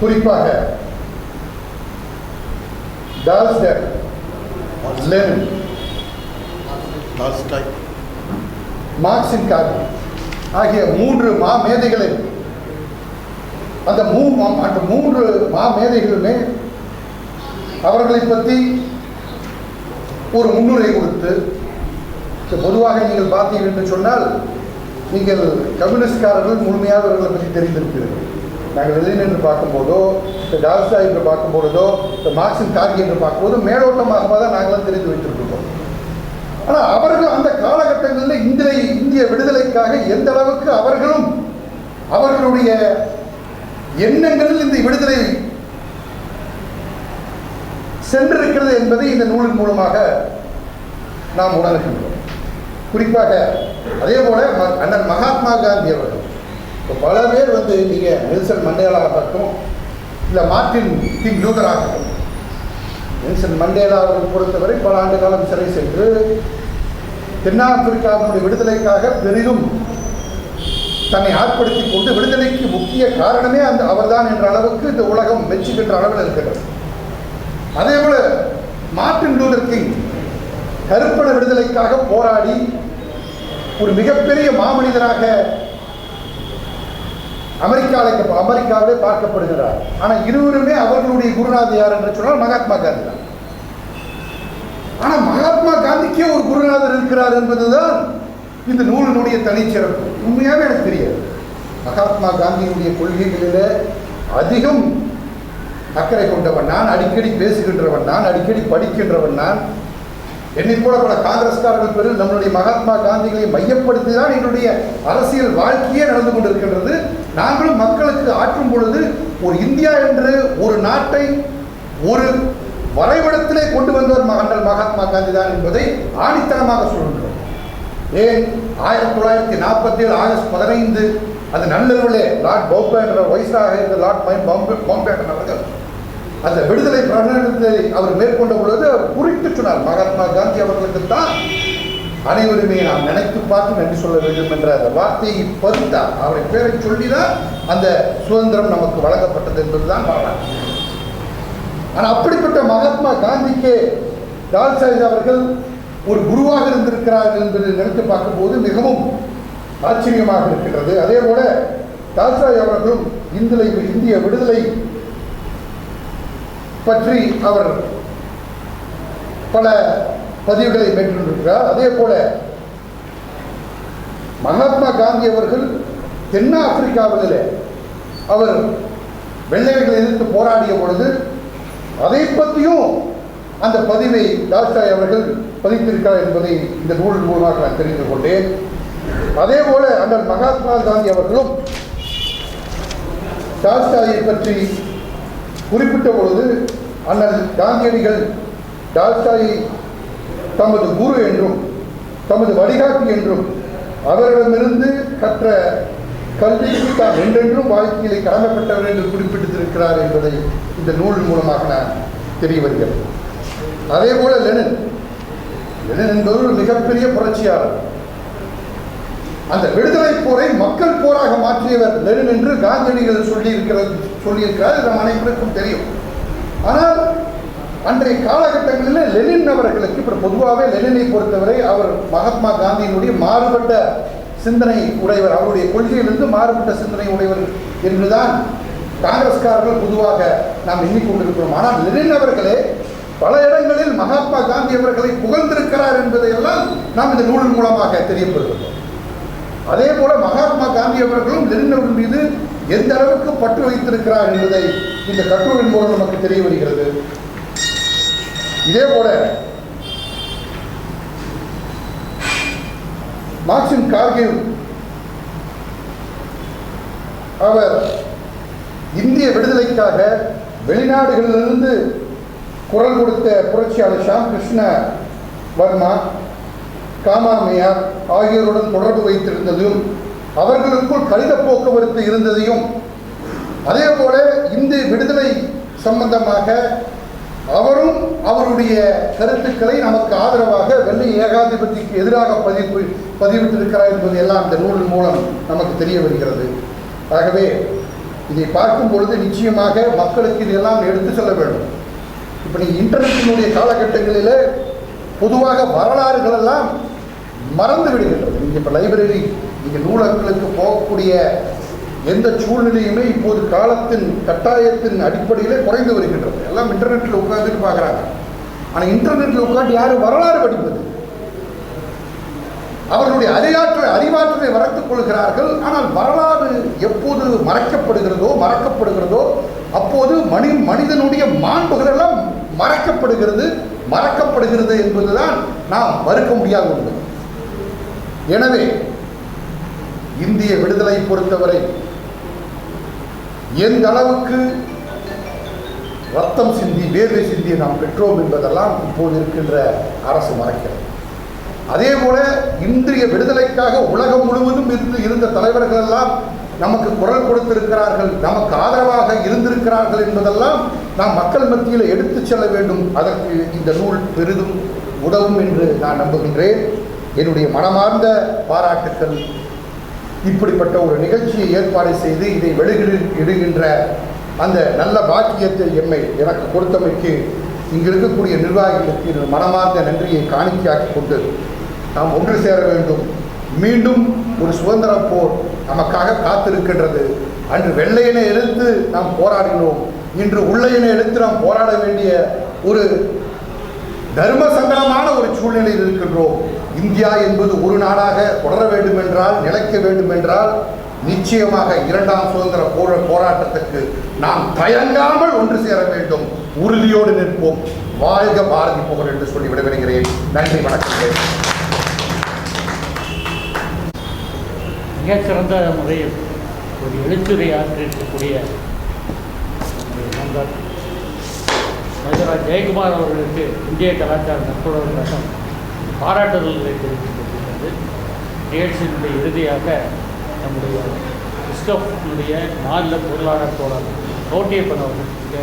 குறிப்பாக டால்ஸ்டாய், லெனின், மார்க்சின் கார்கி ஆகிய 3 மாமேதைகளை, அந்த 3 மாமேதைகளுமே அவர்களை பற்றி ஒரு முன்னுரை கொடுத்து, பொதுவாக நீங்கள் பார்த்தீர்கள் என்று சொன்னால் நீங்கள் கம்யூனிஸ்ட்காரர்கள் முழுமையாக அவர்களை பற்றி தெரிந்திருக்கிறீர்கள். நாங்கள் லெனின் என்று பார்க்கும்போதோ, டால்ஸ்டாய் என்று பார்க்கும்போதோ, மார்க்சின் கார்கி என்று பார்க்கும்போது மேலோட்டமாக தான் நாங்களும் தெரிந்து வைத்திருக்கிறோம். ஆனால் அவர்கள் அந்த காலகட்டங்களில் இந்திய விடுதலைக்காக எந்த அளவுக்கு அவர்களும் அவர்களுடைய எண்ணங்களில் இந்த விடுதலை சென்றிருக்கிறது என்பதை இந்த நூலின் மூலமாக நாம் உணர்கின்றோம். குறிப்பாக அதே போல அண்ணன் மகாத்மா காந்தி அவர்கள், இப்போ பல பேர் நீங்கள் நெல்சன் மண்டேலாவாகட்டும் இல்லை மார்ட்டின் கிங் லூதராகட்டும், நெல்சன் மண்டேலா அவர்கள் பொறுத்தவரை பல ஆண்டு காலம் சிறை சென்று தென்னாப்பிரிக்காவினுடைய விடுதலைக்காக பெரிதும் தன்னை ஆட்படுத்திக் கொண்டு விடுதலைக்கு முக்கிய காரணமே அவர்தான் என்ற அளவுக்கு இந்த உலகம் மெச்சுகின்ற அளவில் இருக்கிறது. அதே போல மார்ட்டின் லூதர் கிங் கருப்பண விடுதலைக்காக போராடி ஒரு மிகப்பெரிய மாமனிதராக அமெரிக்காவிலே பார்க்கப்படுகிறார். ஆனால் இருவருமே அவர்களுடைய குருநாதர் யார் என்று சொன்னால் மகாத்மா காந்தி தான். ஆனால் மகாத்மா காந்திக்கே ஒரு குருநாதர் இருக்கிறார் என்பதுதான் இந்த நூலினுடைய தனிச்சிறப்பு. உண்மையாகவே எனக்கு தெரியாது. மகாத்மா காந்தியினுடைய கொள்கைகளில் அதிகம் அக்கறை கொண்டவன் நான், அடிக்கடி பேசுகின்றவன் நான், அடிக்கடி படிக்கின்றவன் நான். என்னை போல பல காங்கிரஸ்காரர்கள் பேரில் நம்மளுடைய மகாத்மா காந்திகளை மையப்படுத்தி தான் எங்களுடைய அரசியல் வாழ்க்கையே நடந்து கொண்டிருக்கின்றது. நாங்களும் மக்களுக்கு ஆற்றும் பொழுது ஒரு இந்தியா என்று ஒரு நாட்டை ஒரு வரைபடத்திலே கொண்டு வந்தவர் மகாத்மா காந்தி தான் என்பதை ஆணித்தனமாக சொல்கின்றோம். ஏன் 1947 ஆகஸ்ட் 15 அந்த நள்ளிரவிலே லார்ட் பவுபேட்டன் வயசாக இருந்த லார்ட் பவுபேட்டன் அவர்கள் அந்த விடுதலை பிரகடனத்தை அவர் மேற்கொண்ட பொழுது அவர் குறித்து சொன்னார், மகாத்மா காந்தி அவர்களுக்கு தான் அனைவருமே நாம் நினைத்து பார்த்து நன்றி சொல்ல வேண்டும் என்ற அந்த வார்த்தையை பதித்தார். அவரை பேரை சொல்லிதான் அந்த சுதந்திரம் நமக்கு வழங்கப்பட்டது என்பதுதான் வரலாறு. ஆனால் அப்படிப்பட்ட மகாத்மா காந்திக்கே டால்ஸ்டாய் அவர்கள் ஒரு குருவாக இருந்திருக்கிறார்கள் என்பதை நினைத்து பார்க்கும்போது மிகவும் ஆச்சரியமாக இருக்கின்றது. அதே போல டால்ஸ்டாய் அவர்களும் இந்திய விடுதலை பற்றி அவர் பல பதிவுகளை மேற்கொண்டிருக்கிறார். அதே போல மகாத்மா காந்தி அவர்கள் தென்னாப்பிரிக்காவிலே அவர் வெள்ளையர்களை எதிர்த்து போராடிய பொழுது அதை பற்றியும் அந்த பதிவை டால்ஸ்டாய் அவர்கள் பதித்திருக்கிறார் என்பதை இந்த நூல் மூலமாக நான் தெரிந்து கொண்டேன். அதே போல அண்ணல் மகாத்மா காந்தி அவர்களும் டால்ஸ்டாயை பற்றி குறிப்பிட்ட பொழுது அண்ணல் காந்தியடிகள் டால்ஸ்டாயை தமது குரு என்றும் தமது வழிகாட்டி என்றும் அவரிடமிருந்து கற்ற கல்விக்கு தான் என்றென்றும் வாழ்க்கையிலே கடமைப்பட்டவர் என்று குறிப்பிட்டிருக்கிறார் என்பதை இந்த நூல் மூலமாக நான் தெரிய வருகிறது. அதே போல லெனின் என்பது ஒரு மிகப்பெரிய புரட்சியாளர். அந்த விடுதலை போரை மக்கள் போராக மாற்றியவர் லெனின் என்று காந்தியடிகள் சொல்லியிருக்கிறார். நம் அனைவருக்கும் தெரியும். ஆனால் அன்றைய காலகட்டங்களில் லெனின் அவர்களுக்கு இப்போ பொதுவாகவே லெனினை பொறுத்தவரை அவர் மகாத்மா காந்தியினுடைய மாறுபட்ட சிந்தனை உடையவர், அவருடைய கொள்கையிலிருந்து மாறுபட்ட சிந்தனை உடையவர் என்றுதான் காங்கிரஸ்காரர்கள் பொதுவாக நாம் எண்ணிக்கொண்டிருக்கிறோம். ஆனால் லெனின் அவர்களே பல இடங்களில் மகாத்மா காந்தி அவர்களை புகழ்ந்திருக்கிறார் என்பதையெல்லாம் நாம் இந்த நூலின் மூலமாக தெரியப்படுகிறோம். அதே போல மகாத்மா காந்தி அவர்களும் லெனின் அவர்கள் மீது எந்த அளவுக்கு பற்று வைத்திருக்கிறார் என்பதை இந்த கட்டுரையின் மூலம் நமக்கு தெரிய வருகிறது. இதே போல மார்க்சின் கார்கி அவர் இந்திய விடுதலைக்காக வெளிநாடுகளிலிருந்து குரல் கொடுத்த புரட்சியாளர் ஷாம் கிருஷ்ண வர்மா, காமாமையார் ஆகியோருடன் தொடர்பு வைத்திருந்ததும் அவர்களுக்குள் கடித போக்குவரத்து இருந்ததையும், அதே போல இந்திய விடுதலை சம்பந்தமாக அவரும் அவருடைய கருத்துக்களை நமக்கு ஆதரவாக வெள்ளை ஏகாதிபத்திக்கு எதிராக பதிவிட்டிருக்கிறார் என்பது எல்லாம் இந்த நூலின் மூலம் நமக்கு தெரிய வருகிறது. ஆகவே இதை பார்க்கும் பொழுது நிச்சயமாக மக்களுக்கு இதெல்லாம் எடுத்து செல்ல வேண்டும். இப்போ நீங்கள் இன்டர்நெட்டினுடைய காலகட்டங்களில் பொதுவாக வரலாறுகள் எல்லாம் மறந்து விடுகின்றது. நீங்கள் இப்போ லைப்ரரி, நீங்கள் நூலகங்களுக்கு போகக்கூடிய எந்த சூழ்நிலையுமே இப்போது காலத்தின் கட்டாயத்தின் அடிப்படையில் குறைந்து வருகின்றது. எல்லாம் இன்டர்நெட்டில் உட்காந்துட்டு பார்க்குறாங்க. ஆனால் இன்டர்நெட்டில் உட்காந்து யாரும் வரலாறு படிப்பது? அவர்களுடைய அறிவாற்றலை வளர்த்துக் கொள்கிறார்கள். ஆனால் வரலாறு எப்போது மறக்கப்படுகிறதோ அப்போது மனிதனுடைய மாண்புகள் எல்லாம் மறக்கப்படுகிறது என்பதுதான் நாம் மறுக்க முடியாத ஒன்று. எனவே இந்திய விடுதலை பொறுத்தவரை எந்த அளவுக்கு ரத்தம் சிந்தி வேர்வை சிந்தி நாம் பெற்றோம் என்பதெல்லாம் இப்போது இருக்கின்ற அரசு மறைக்கிறது. அதே போல இந்திய விடுதலைக்காக உலகம் முழுவதும் இருந்த தலைவர்கள் எல்லாம் நமக்கு குரல் கொடுத்திருக்கிறார்கள், நமக்கு ஆதரவாக இருந்திருக்கிறார்கள் என்பதெல்லாம் நாம் மக்கள் மத்தியில் எடுத்துச் செல்ல வேண்டும். அதற்கு இந்த நூல் பெரிதும் உதவும் என்று நான் நம்புகின்றேன். என்னுடைய மனமார்ந்த பாராட்டுக்கள். இப்படிப்பட்ட ஒரு நிகழ்ச்சியை ஏற்பாடு செய்து இதை வெளியிடுகின்ற அந்த நல்ல பாக்கியத்தை எனக்கு கொடுத்தமைக்கு இங்கு இருக்கக்கூடிய நிர்வாகிகளுக்கு மனமார்ந்த நன்றியை காணிக்கையாக்கி கொண்டு நாம் ஒன்று சேர வேண்டும். மீண்டும் ஒரு சுதந்திர போர் நமக்காக காத்திருக்கின்றது. அன்று வெள்ளையனை எதிர்த்து நாம் போராடினோம், இன்று உள்ளையனை எதிர்த்து நாம் போராட வேண்டிய ஒரு தர்ம சங்கடமான ஒரு சூழ்நிலையில் இருக்கின்றோம். இந்தியா என்பது ஒரு நாடாக தொடர வேண்டுமென்றால், நிலைக்க வேண்டுமென்றால் நிச்சயமாக இரண்டாம் சுதந்திர போராட்டத்துக்கு நாம் தயங்காமல் ஒன்று சேர வேண்டும். உறுதியோடு நிற்போம். வாழ்க பாரதி புகழ் என்று சொல்லி விடைபெறுகிறேன். நன்றி, வணக்கம். மிகச்சிறந்த முறையில் ஒரு எழுத்துரை ஆற்றிருக்கக்கூடிய நண்பர் மதுராஜ் ஜெயக்குமார் அவர்களுக்கு இந்திய கலாச்சார நட்புறவு சங்கம் பாராட்டுதல்களை தெரிவிக்கப்பட்டுள்ளது. நிகழ்ச்சியினுடைய இறுதியாக நம்முடைய இஸ்கஃப்னுடைய மாநில பொருளாளர் தோழர் கோட்டியப்பன் அவர்களுக்கு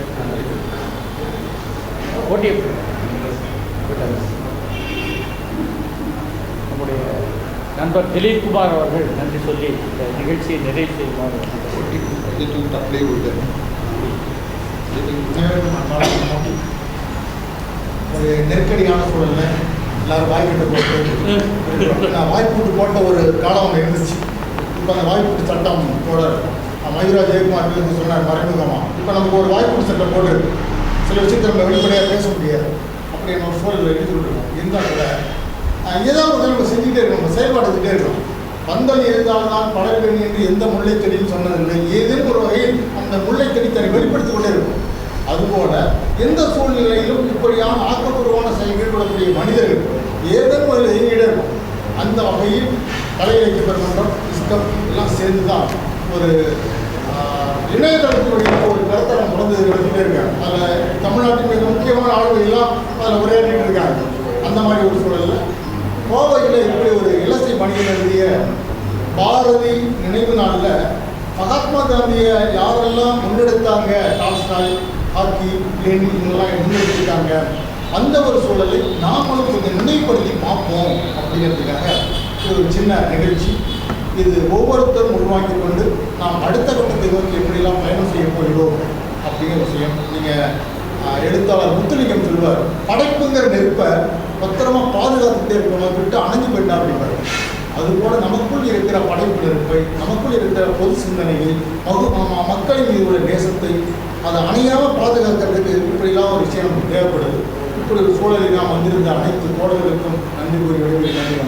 நம்முடைய நண்பர் திலீப்குமார் அவர்கள் நன்றி சொல்லி இந்த நிகழ்ச்சியை நிறைவு செய்யுமாறு ஒரு நெருக்கடியான சூழலில் எல்லாரும் வாய்ப்பீட்டு போட்டு வாய்ப்பீட்டு போட்ட ஒரு காலம் ஒன்று இருந்துச்சு. இப்போ அந்த வாய்ப்பீட்டு சட்டம் போட மயூரா ஜெயக்குமார் சொன்னார் மறைமுகமாக. இப்போ நமக்கு ஒரு வாய்ப்பீட்டு சட்டம் போட்டு சில விஷயத்தை நம்ம வெளிப்படையாக பேச முடியாது. அப்படி நம்ம சூழலில் எடுத்துக்கிட்டு இருந்தால் கூட ஏதாவது ஒரு நம்ம செஞ்சுட்டே இருக்கணும், நம்ம செயல்பாடுகிட்டே இருக்கணும். பந்தல் இருந்தால்தான் படைப்பெண் என்று எந்த முல்லைத்தடியும் சொன்னதில்லை. ஏதேனும் ஒரு வகையில் அந்த முல்லைத்தடி தன்னை வெளிப்படுத்திக் கொண்டே இருக்கும். அதுபோல எந்த சூழ்நிலையிலும் இப்படியான ஆக்கப்பூர்வமான செயல் ஈடுபடக்கூடிய மனிதர்கள் ஏதேனும் ஒரு இயங்கிட்டே இருக்கும். அந்த வகையில் கலை இலக்கிய பெருமன்றம், இஸ்கப் எல்லாம் சேர்ந்து தான் ஒரு இணையதளத்தினுடைய ஒரு கருத்தரம் தொடர்ந்து நடத்திட்டே இருக்காங்க. அதில் தமிழ்நாட்டின் மிக முக்கியமான ஆளுநர் எல்லாம் அதில் உரையாற்றிட்டு இருக்காங்க. அந்த மாதிரி ஒரு சூழலில் கோவையில் இப்படி ஒரு இலசை மணியில் எழுதிய பாரதி நினைவு நாளில் மகாத்மா காந்தியை யாரெல்லாம் முன்னெடுத்தாங்க, டால்ஸ்டாய், ஹாக்கி, லெனின் இவங்கெல்லாம் முன்னெடுத்திருக்காங்க. அந்த ஒரு சூழலை நாமளும் கொஞ்சம் நினைவுபடுத்தி பார்ப்போம் அப்படிங்கிறதுக்காக ஒரு சின்ன நிகழ்ச்சி. இது ஒவ்வொருத்தரும் உருவாக்கி கொண்டு நாம் அடுத்த கட்டத்தை நோக்கி எப்படிலாம் பயணம் செய்ய போகிறோம் அப்படிங்கிற விஷயம். நீங்கள் எழுத்தாளர் முத்துலிங்கம் சொல்வார், படைப்புங்கிற நெருப்பை பத்திரமா பாதுகாத்துட்டே இருக்கணும், விட்டு அணைஞ்சு போயிட்டா அப்படின்பாரு. அதுபோல் நமக்குள் இருக்கிற படைப்பு நெருப்பை, நமக்குள் இருக்கிற பொது சிந்தனையை, மக்களின் மீது உள்ள நேசத்தை அதை அணையாமல் பாதுகாக்கிறதுக்கு இப்படிலாம் ஒரு விஷயம் நமக்கு தேவைப்படுது. இப்படி ஒரு சூழலில் நாம் வந்திருந்த அனைத்து தோழர்களுக்கும் நன்றி கூறி விடைபெறுகிறேன்.